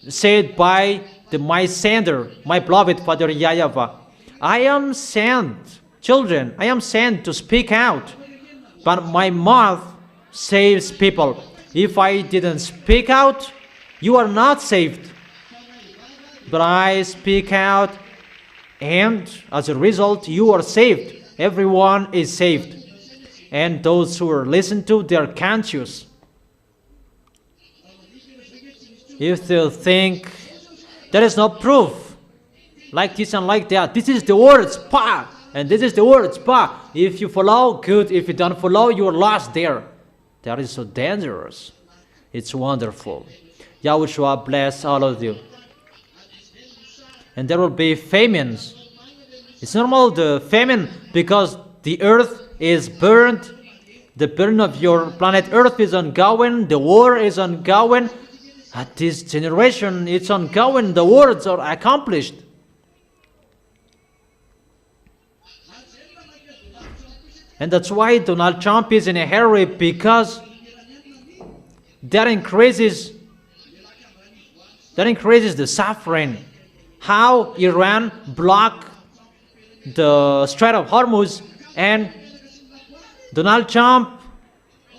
Said by my sender, my beloved Father YAHVAH. I am sent, children, I am sent to speak out, but my mouth saves people. If I didn't speak out, you are not saved. But I speak out, and as a result, you are saved. Everyone is saved. And those who are listened to, they are conscious. If they think there is no proof, like this and like that, this is the words, pa, and this is the words, pa. If you follow, good. If you don't follow, you are lost there. That is so dangerous. It's wonderful. Yahushua bless all of you. And there will be famines. It's normal, the famine, because the earth is burned. The burn of your planet Earth is ongoing. The war is ongoing. At this generation, it's ongoing. The words are accomplished. And that's why Donald Trump is in a hurry, because that increases the suffering. How Iran blocked the Strait of Hormuz, and Donald Trump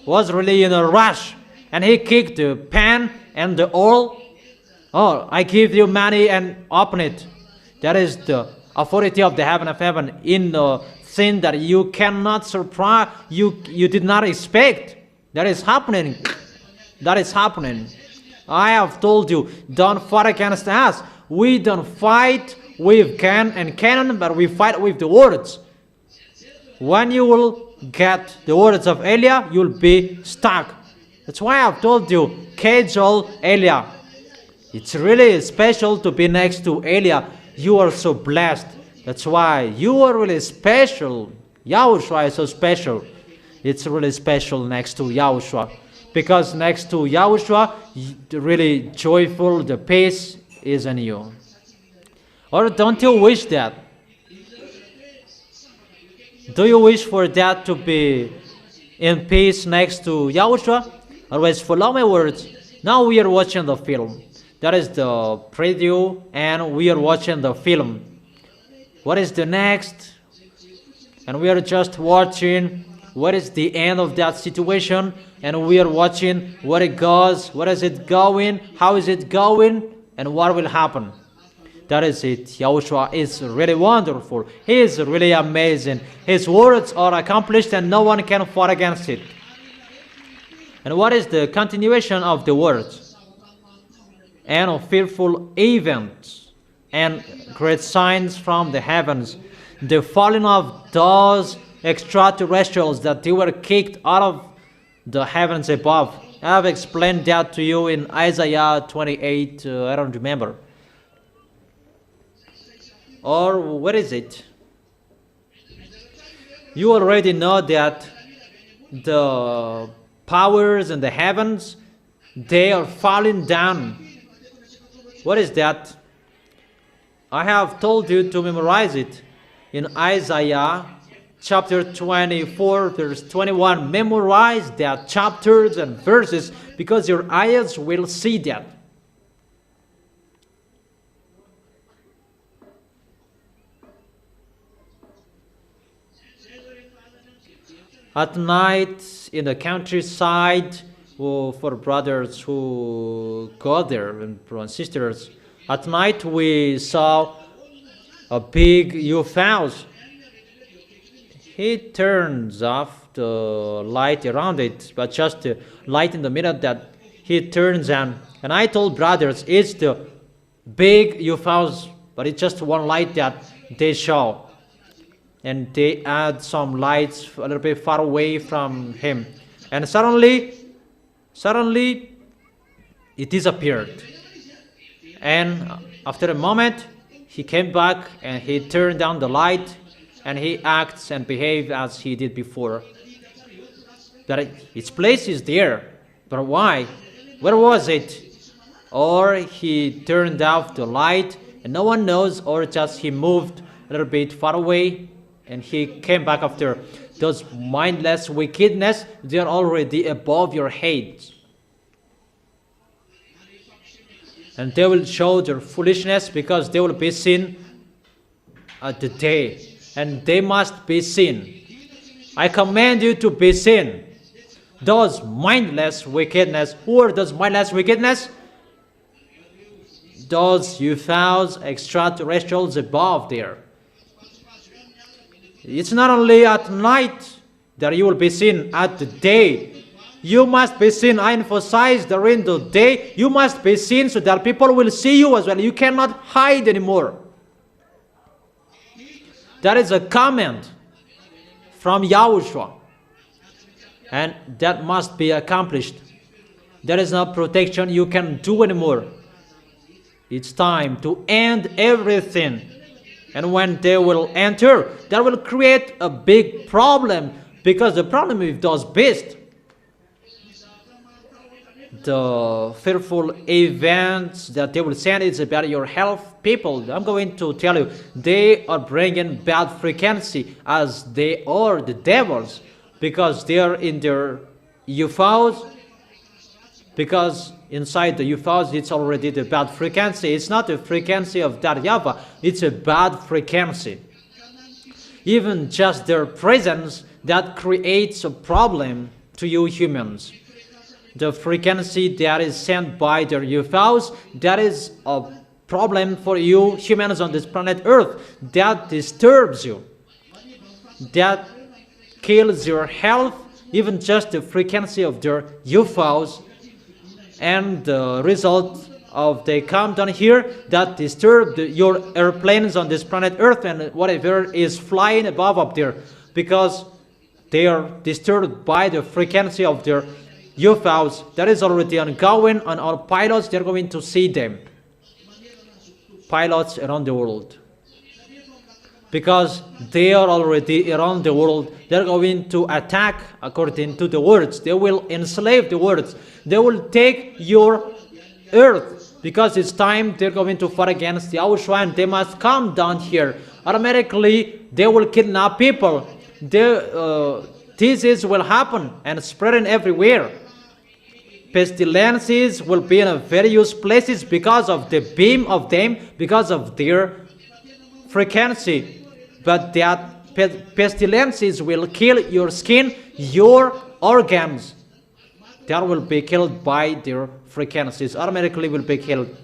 was really in a rush, and he kicked the pan and the oil. Oh, I give you money and open it. That is the authority of the heaven of heaven in the thing that you cannot surprise, you did not expect. That is happening. That is happening. I have told you, don't fight against us. We don't fight with gun and cannon, but we fight with the words. When you will get the words of Elia, you'll be stuck. That's why I've told you, cajole Elia. It's really special to be next to Elia. You are so blessed. That's why you are really special. Yahushua is so special. It's really special next to Yahushua. Because next to Yahushua, really joyful, the peace is in you. Or don't you wish that? Do you wish for that to be in peace next to Yahushua? Otherwise, follow my words. Now we are watching the film. That is the preview, and we are watching the film. What is the next? And we are just watching what is the end of that situation, and we are watching what it goes, what is it going, how is it going, and what will happen. That is it. Yahushua is really wonderful. He is really amazing. His words are accomplished, and no one can fight against it. And what is the continuation of the words? And of fearful events and great signs from the heavens. The falling of those extraterrestrials that they were kicked out of the heavens above. I have explained that to you in Isaiah 28, I don't remember. Or what is it? You already know that the powers in the heavens, they are falling down. What is that? I have told you to memorize it. In Isaiah chapter 24, verse 21, memorize that chapters and verses, because your eyes will see that. At night in the countryside, for brothers who go there and sisters, at night we saw a big UFOs. he turns off the light around it, but just the light in the middle that he turns on. And I told brothers, it's the big UFOs, but it's just one light that they show. And they add some lights a little bit far away from him. And suddenly, it disappeared. And after a moment, he came back and he turned down the light and he acts and behaves as he did before. That its place is there, but why? Where was it? Or he turned off the light and no one knows, or just he moved a little bit far away and he came back after. Those mindless wickedness, they are already above your head. And they will show their foolishness because they will be seen at the day. And they must be seen. I command you to be seen. Those mindless wickedness. Who are those mindless wickedness? Those UFOs, extraterrestrials above there. It's not only at night that you will be seen, at the day. You must be seen. I emphasize during the day. You must be seen so that people will see you as well. You cannot hide anymore. That is a command from YAHOSHUAH. And that must be accomplished. There is no protection you can do anymore. It's time to end everything. And when they will enter, that will create a big problem. Because the problem with those beasts, the fearful events that they will send is about your health. People, I'm going to tell you, they are bringing bad frequency as they are the devils. Because they are in their UFOs. Because inside the UFOs, it's already the bad frequency. It's not the frequency of that YAHVAH. It's a bad frequency. Even just their presence, that creates a problem to you humans. The frequency that is sent by their UFOs, that is a problem for you humans on this planet Earth. That disturbs you. That kills your health. Even just the frequency of their UFOs. And the result of they come down here that disturb your airplanes on this planet Earth and whatever is flying above up there, because they are disturbed by the frequency of their UFOs. That is already ongoing, and our pilots, they're going to see them. Pilots around the world. Because they are already around the world, they're going to attack according to the words. They will enslave the words. They will take your earth. Because it's time they're going to fight against YAHOSHUAH and they must come down here. Automatically, they will kidnap people. Disease will happen and spreading everywhere. Pestilences will be in various places because of the beam of them, because of their frequency. But that pestilences will kill your skin, your organs. That will be killed by their frequencies. Automatically will be killed.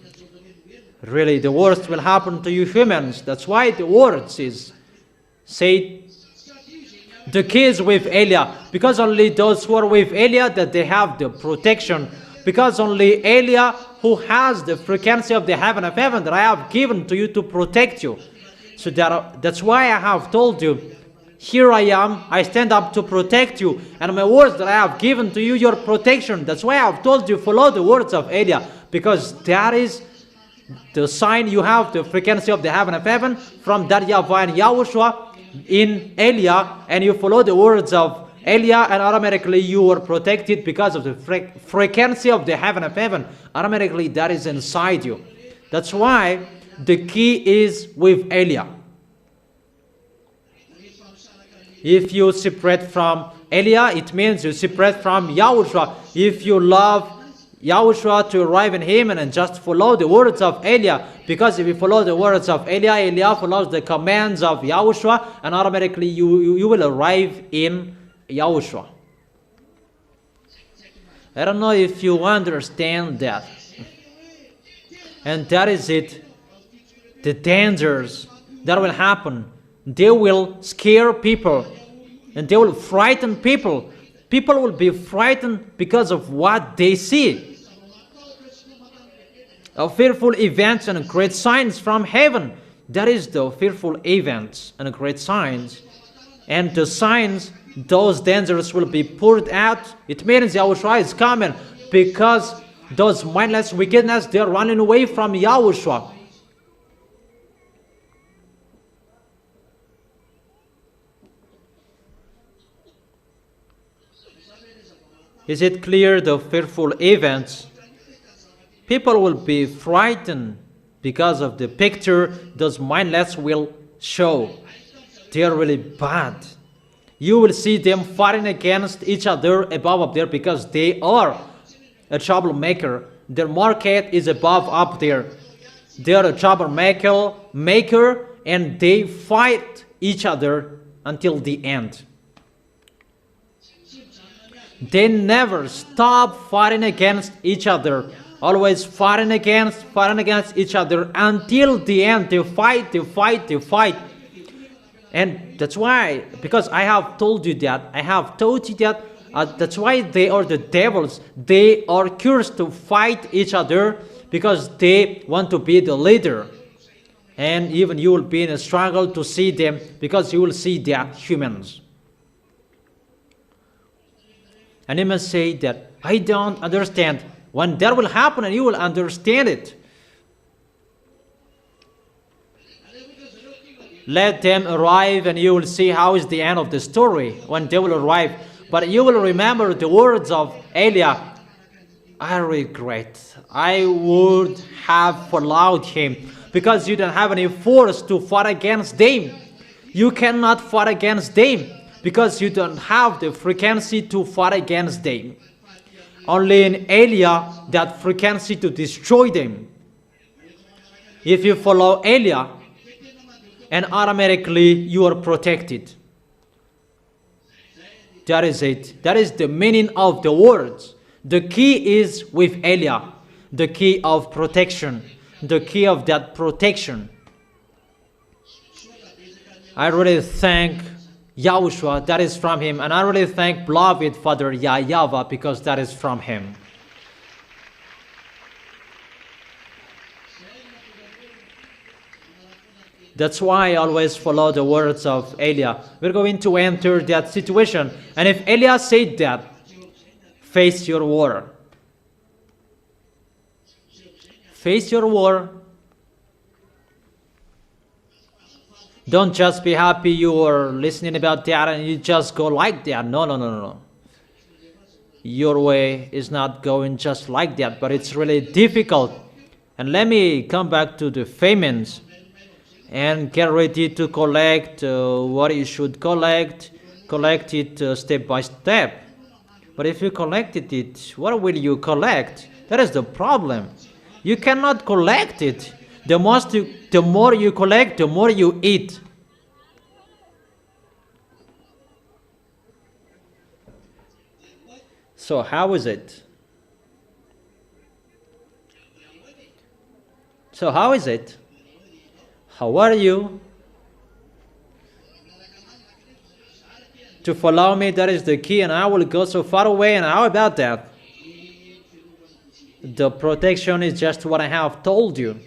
Really, the worst will happen to you humans. That's why the words is said. The kids with Elia, because only those who are with Elia that they have the protection. Because only Elia who has the frequency of the heaven of heaven that I have given to you to protect you. So that's why I have told you, here I am, I stand up to protect you. And my words that I have given to you, your protection. That's why I have told you, follow the words of Elia. Because that is the sign you have, the frequency of the heaven of heaven, from that YAHVAH and YAHOSHUAH in Elia. And you follow the words of Elia, and automatically you are protected because of the frequency of the heaven of heaven. Automatically that is inside you. That's why the key is with Elia. If you separate from Elia, it means you separate from YAHOSHUAH. If you love YAHOSHUAH to arrive in him and just follow the words of Elia, because if you follow the words of Elia, Elia follows the commands of YAHOSHUAH, and automatically you will arrive in YAHOSHUAH. I don't know if you understand that. And that is it. The dangers that will happen. They will scare people. And they will frighten people. People will be frightened because of what they see. Fearful events and great signs from heaven. That is the fearful events and great signs. And the signs, those dangers will be poured out. It means Yahushua is coming because those mindless wickedness, they are running away from Yahushua. Is it clear the fearful events? People will be frightened because of the picture those mindless will show. They are really bad. You will see them fighting against each other above up there because they are a troublemaker. Their market is above up there. They are a troublemaker and they fight each other until the end. They never stop fighting against each other. Always fighting against each other until the end. They fight. And that's why, because I have told you that, that's why they are the devils. They are cursed to fight each other because they want to be the leader. And even you will be in a struggle to see them because you will see they are humans. And you must say that, I don't understand. When that will happen, and you will understand it. Let them arrive, and you will see how is the end of the story when they will arrive. But you will remember the words of Eliah. I regret. I would have followed him because you don't have any force to fight against them. You cannot fight against them because you don't have the frequency to fight against them. Only in Eliah that frequency to destroy them. If you follow Eliah, and automatically you are protected. That is it. That is the meaning of the words. The key is with Eliah. The key of protection. The key of that protection. I really thank YAHOSHUAH, that is from him. And I really thank beloved Father YAHVAH because that is from him. That's why I always follow the words of Eliah. We're going to enter that situation. And if Eliah said that, face your war. Face your war. Don't just be happy you are listening about that and you just go like that. No. Your way is not going just like that, but it's really difficult. And let me come back to the famines and get ready to collect what you should collect. Collect it step by step. But if you collected it, what will you collect? That is the problem. You cannot collect it. The more you collect, the more you eat. So how is it? How are you? To follow me, that is the key, and I will go so far away, and how about that? The protection is just what I have told you.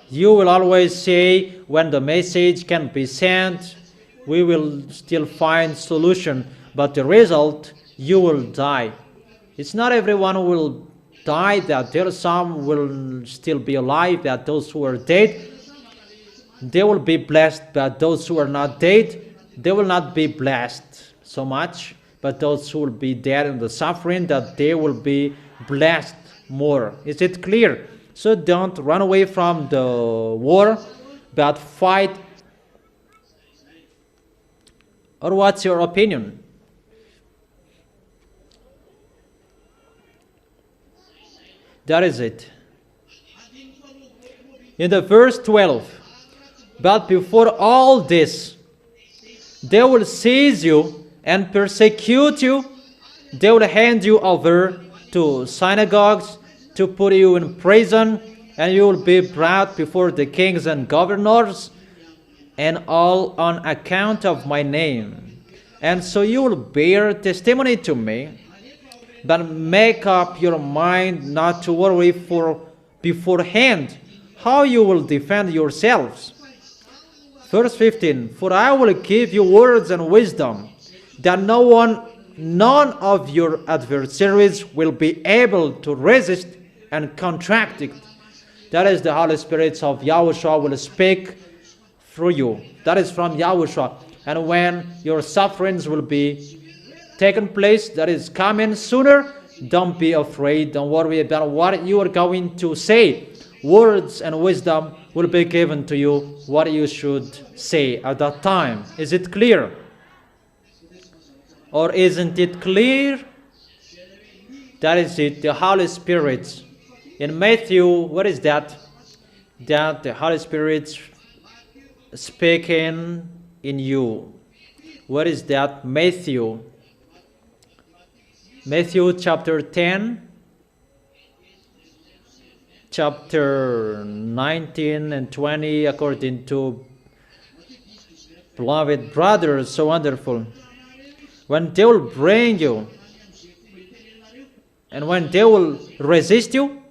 You will always say when the message can be sent, we will still find solution, but the result, you will die. It's not everyone who will die, that there are some will still be alive, that those who are dead, they will be blessed, but those who are not dead, they will not be blessed so much, but those who will be dead in the suffering, that they will be blessed more. Is it clear? So don't run away from the war, but fight. Or what's your opinion? That is it. In the verse 12, but before all this, they will seize you and persecute you. They will hand you over to synagogues to put you in prison, and you will be brought before the kings and governors. and all on account of my name. And so you will bear testimony to me. But make up your mind not to worry beforehand how you will defend yourselves. Verse 15, for I will give you words and wisdom, that none of your adversaries will be able to resist and contradict. That is the Holy Spirit of Yahushua will speak through you. That is from Yahushua. And when your sufferings will be taken place, that is coming sooner, don't be afraid. Don't worry about what you are going to say. Words and wisdom will be given to you what you should say at that time. Is it clear? Or isn't it clear? That is it, the Holy Spirit. In Matthew, what is that? That the Holy Spirit speaking in you. What is that? Matthew chapter 10, chapter 19 and 20, according to beloved brothers, so wonderful. When they will bring you, and when they will resist you,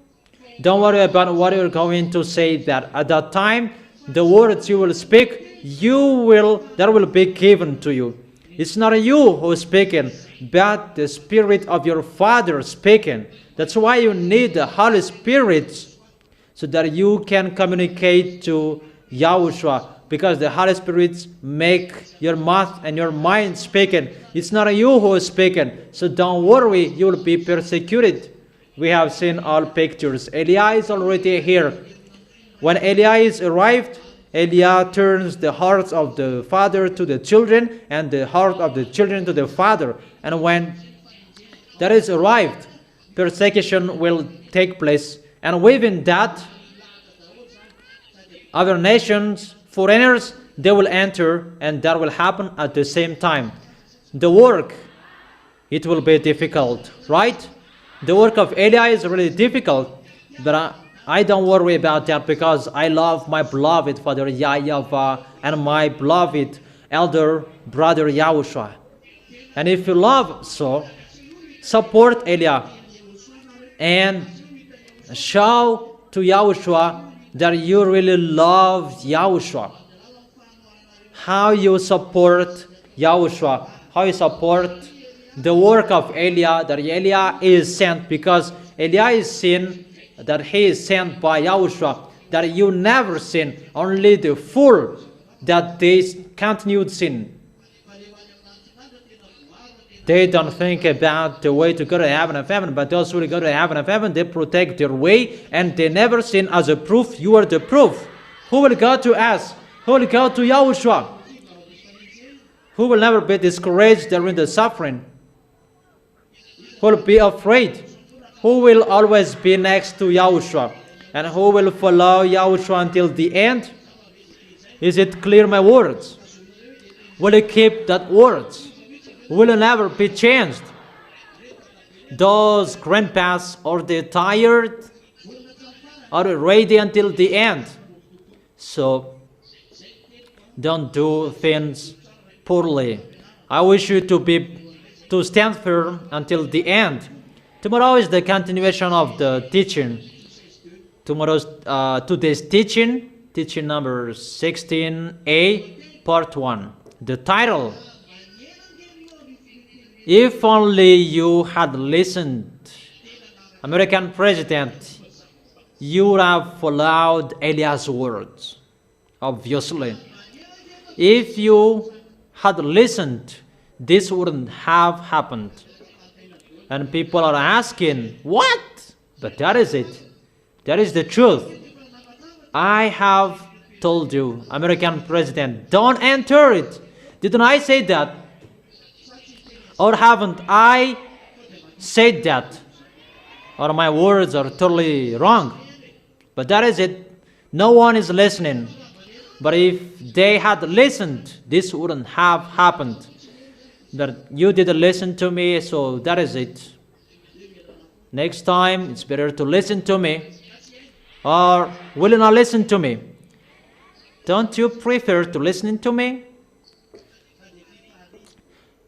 don't worry about what you're going to say. That at that time, the words you will speak, that will be given to you. It's not you who is speaking, but the Spirit of your Father speaking. That's why you need the Holy Spirit, so that you can communicate to Yahushua, because the Holy Spirit make your mouth and your mind speaking. It's not you who is speaking, so don't worry, you will be persecuted. We have seen all pictures. Eliah is already here. When Eliah arrived, Eliah turns the hearts of the father to the children, and the heart of the children to the father. And when that is arrived, persecution will take place. And within that, other nations, foreigners, they will enter, and that will happen at the same time. The work, it will be difficult, right? The work of Eliah is really difficult, but I don't worry about that, because I love my beloved Father YAHVAH and my beloved elder brother Yahushua. And if you love so, support Eliah and show to Yahushua that you really love Yahushua. How you support Yahushua, how you support the work of Eliah, that Eliah is sent, because Eliah is seen that he is sent by Yahushua, that you never sin, only the fool that they continued sin. They don't think about the way to go to heaven of heaven, but those who go to heaven of heaven, they protect their way, and they never sin. As a proof, you are the proof. Who will go to us? Who will go to Yahushua? Who will never be discouraged during the suffering? Who will be afraid? Who will always be next to Yahushua? And who will follow Yahushua until the end? Is it clear, my words? Will you keep that words? Will it never be changed? Those grandpas, are they tired? Are they ready until the end? So, don't do things poorly. I wish you to stand firm until the end. Tomorrow is the continuation of the teaching. Today's teaching number 16a, part 1. The title, if only you had listened, American President, you would have followed Eliah's words, obviously. If you had listened, this wouldn't have happened. And people are asking, what? But that is it. That is the truth. I have told you, American President, don't enter it. Didn't I say that? Or haven't I said that? Or my words are totally wrong? But that is it. No one is listening. But if they had listened, this wouldn't have happened. That you didn't listen to me, so that is it. Next time, it's better to listen to me. Or will you not listen to me? Don't you prefer to listen to me?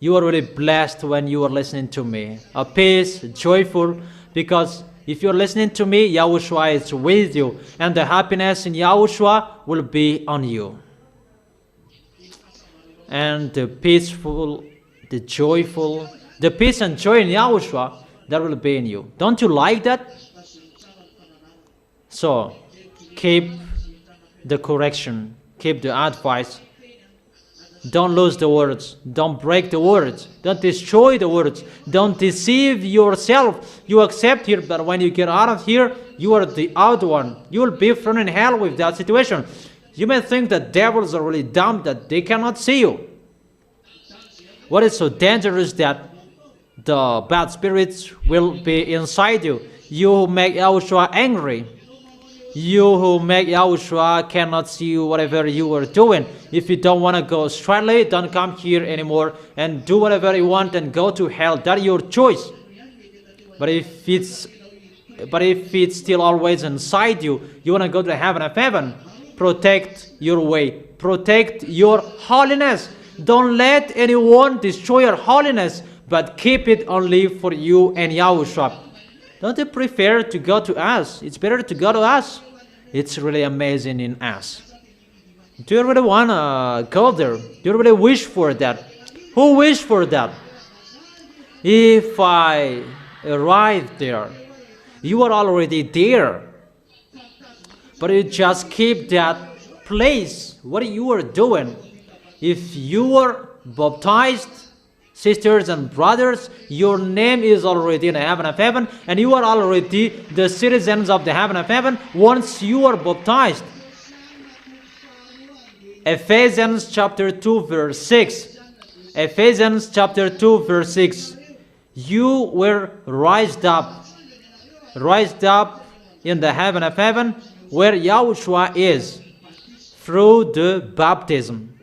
You are really blessed when you are listening to me. A peace, joyful, because if you're listening to me, YAHOSHUAH is with you, and the happiness in YAHOSHUAH will be on you. And the peaceful, the joyful, the peace and joy in YAHOSHUAH, that will be in you. Don't you like that? So, keep the correction, keep the advice. Don't lose the words. Don't break the words. Don't destroy the words. Don't deceive yourself. You accept here, but when you get out of here, you are the odd one. You will be thrown in hell with that situation. You may think that devils are really dumb, that they cannot see you. What is so dangerous that the bad spirits will be inside you. You who make YAHOSHUAH angry. You who make YAHOSHUAH cannot see whatever you are doing. If you don't want to go straightly, don't come here anymore and do whatever you want and go to hell. That's your choice. But if it's still always inside you, you want to go to the heaven of heaven, protect your way. Protect your holiness. Don't let anyone destroy your holiness, but keep it only for you and YAHOSHUAH. Don't you prefer to go to us? It's better to go to us. It's really amazing in us. Do you really want to go there? Do you really wish for that? Who wish for that? If I arrive there, you are already there. But you just keep that place, what you are doing. If you are baptized, sisters and brothers, your name is already in the heaven of heaven, and you are already the citizens of the heaven of heaven once you are baptized. Ephesians chapter 2 verse 6. Ephesians chapter 2 verse 6. You were raised up in the heaven of heaven where YAHOSHUAH is through the baptism.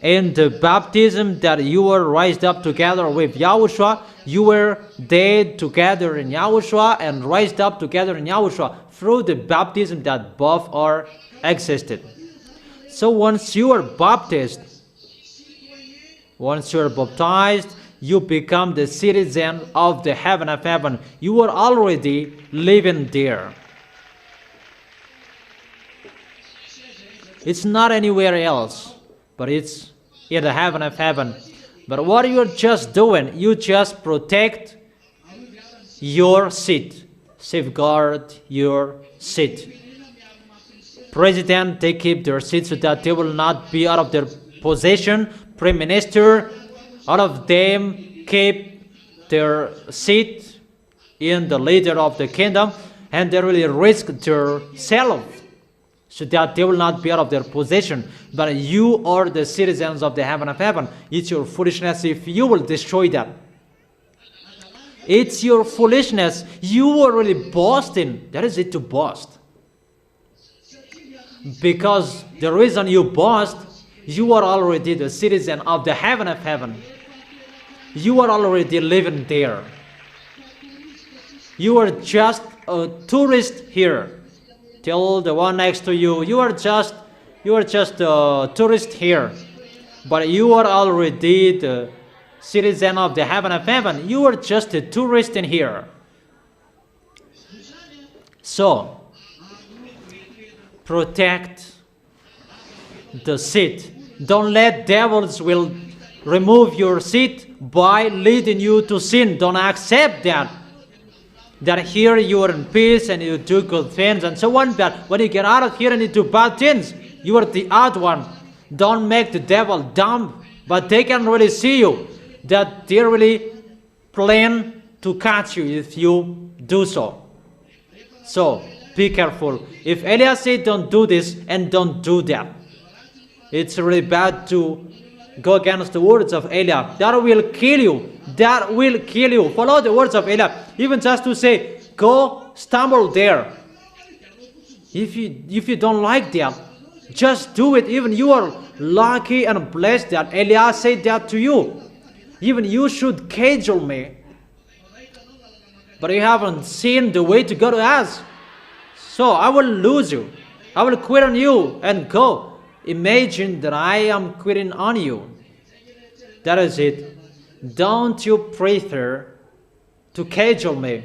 In the baptism that you were raised up together with YAHOSHUAH, you were dead together in YAHOSHUAH and raised up together in YAHOSHUAH through the baptism that both are existed. So once you are baptized, you become the citizen of the heaven of heaven. You are already living there. It's not anywhere else, but it's in the heaven of heaven. But what you're just doing, you just protect your seat, safeguard your seat. President, they keep their seats so that they will not be out of their possession. Prime Minister, all of them keep their seat in the leader of the kingdom, and they really risk their self so that they will not be out of their possession. But you are the citizens of the heaven of heaven. It's your foolishness if you will destroy that. It's your foolishness. You are really boasting. That is it, to boast. Because the reason you boast, you are already the citizen of the heaven of heaven. You are already living there. You are just a tourist here. Tell the one next to you, you are just a tourist here. But you are already the citizen of the heaven of heaven. You are just a tourist in here. So, protect the seat. Don't let devils will remove your seat by leading you to sin. Don't accept that. That here you are in peace and you do good things and so on. But when you get out of here and you do bad things, you are the odd one. Don't make the devil dumb. But they can really see you. That they really plan to catch you if you do so. So, be careful. If Elias said don't do this and don't do that, it's really bad to go against the words of Elias. That will kill you. That will kill you. Follow the words of Elias. Even just to say, go stumble there. If you don't like that, just do it. Even you are lucky and blessed that Elias said that to you. Even you should cajole me. But you haven't seen the way to go to us. So I will lose you. I will quit on you and go. Imagine that I am quitting on you. That is it. Don't you prefer to cajole me?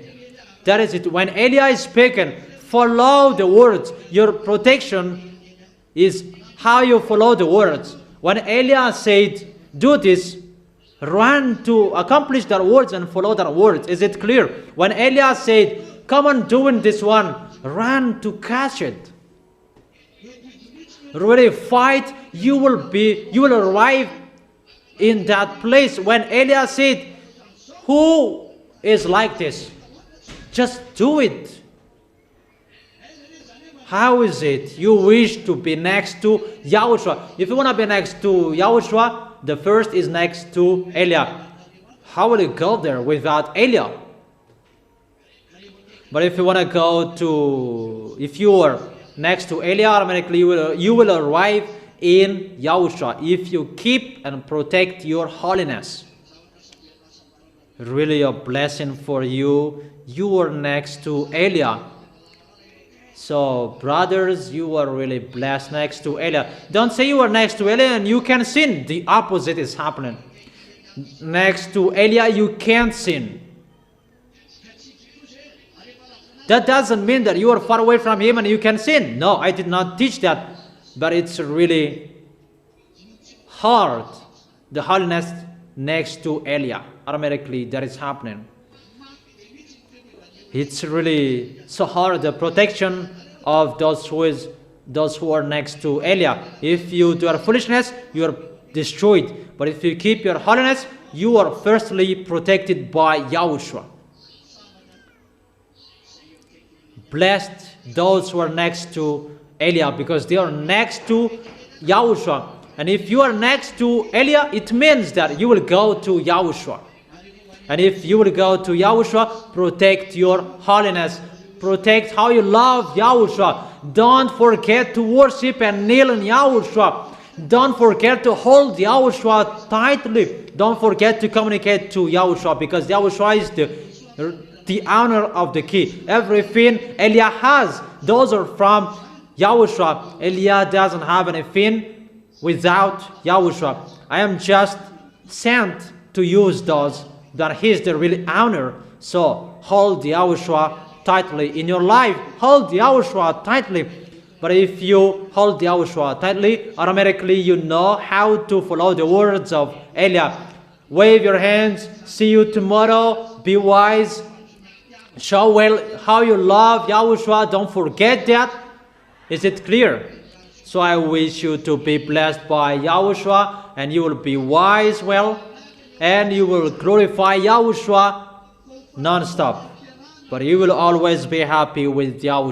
That is it. When Elijah is speaking, follow the words. Your protection is how you follow the words. When Elijah said, do this, run to accomplish that words and follow that words. Is it clear? When Elijah said, come on doing this one, run to catch it. Really fight, you will arrive in that place. When Elijah said, who is like this? Just do it. How is it you wish to be next to YAHOSHUAH? If you want to be next to YAHOSHUAH, the first is next to Elijah. How will you go there without Elijah? But if you want to go to, if you are next to Elijah, automatically you will arrive in YAHOSHUAH if you keep and protect your holiness. Really a blessing for you. You are next to Elijah. So, brothers, you are really blessed next to Elijah. Don't say you are next to Elijah and you can sin. The opposite is happening. Next to Elijah, you can't sin. That doesn't mean that you are far away from him and you can sin. No, I did not teach that. But it's really hard. The holiness next to Elijah. Automatically, that is happening. It's really so hard, the protection of those who are next to Elijah. If you do foolishness, you are destroyed. But if you keep your holiness, you are firstly protected by YAHOSHUAH. Blessed those who are next to Elijah, because they are next to YAHOSHUAH. And if you are next to Elijah, it means that you will go to YAHOSHUAH. And if you will go to YAHOSHUAH, protect your holiness. Protect how you love YAHOSHUAH. Don't forget to worship and kneel in YAHOSHUAH. Don't forget to hold YAHOSHUAH tightly. Don't forget to communicate to YAHOSHUAH, because YAHOSHUAH is the owner of the key. Everything Elijah has, those are from YAHOSHUAH. Elijah doesn't have anything without YAHOSHUAH. I am just sent to use those, that he is the real owner. So hold YAHOSHUAH tightly in your life. Hold YAHOSHUAH tightly. But if you hold YAHOSHUAH tightly, automatically you know how to follow the words of Elijah. Wave your hands. See you tomorrow. Be wise. Show well how you love YAHOSHUAH. Don't forget that. Is it clear? So I wish you to be blessed by YAHOSHUAH, and you will be wise well, and you will glorify YAHOSHUAH non-stop. But you will always be happy with YAHOSHUAH.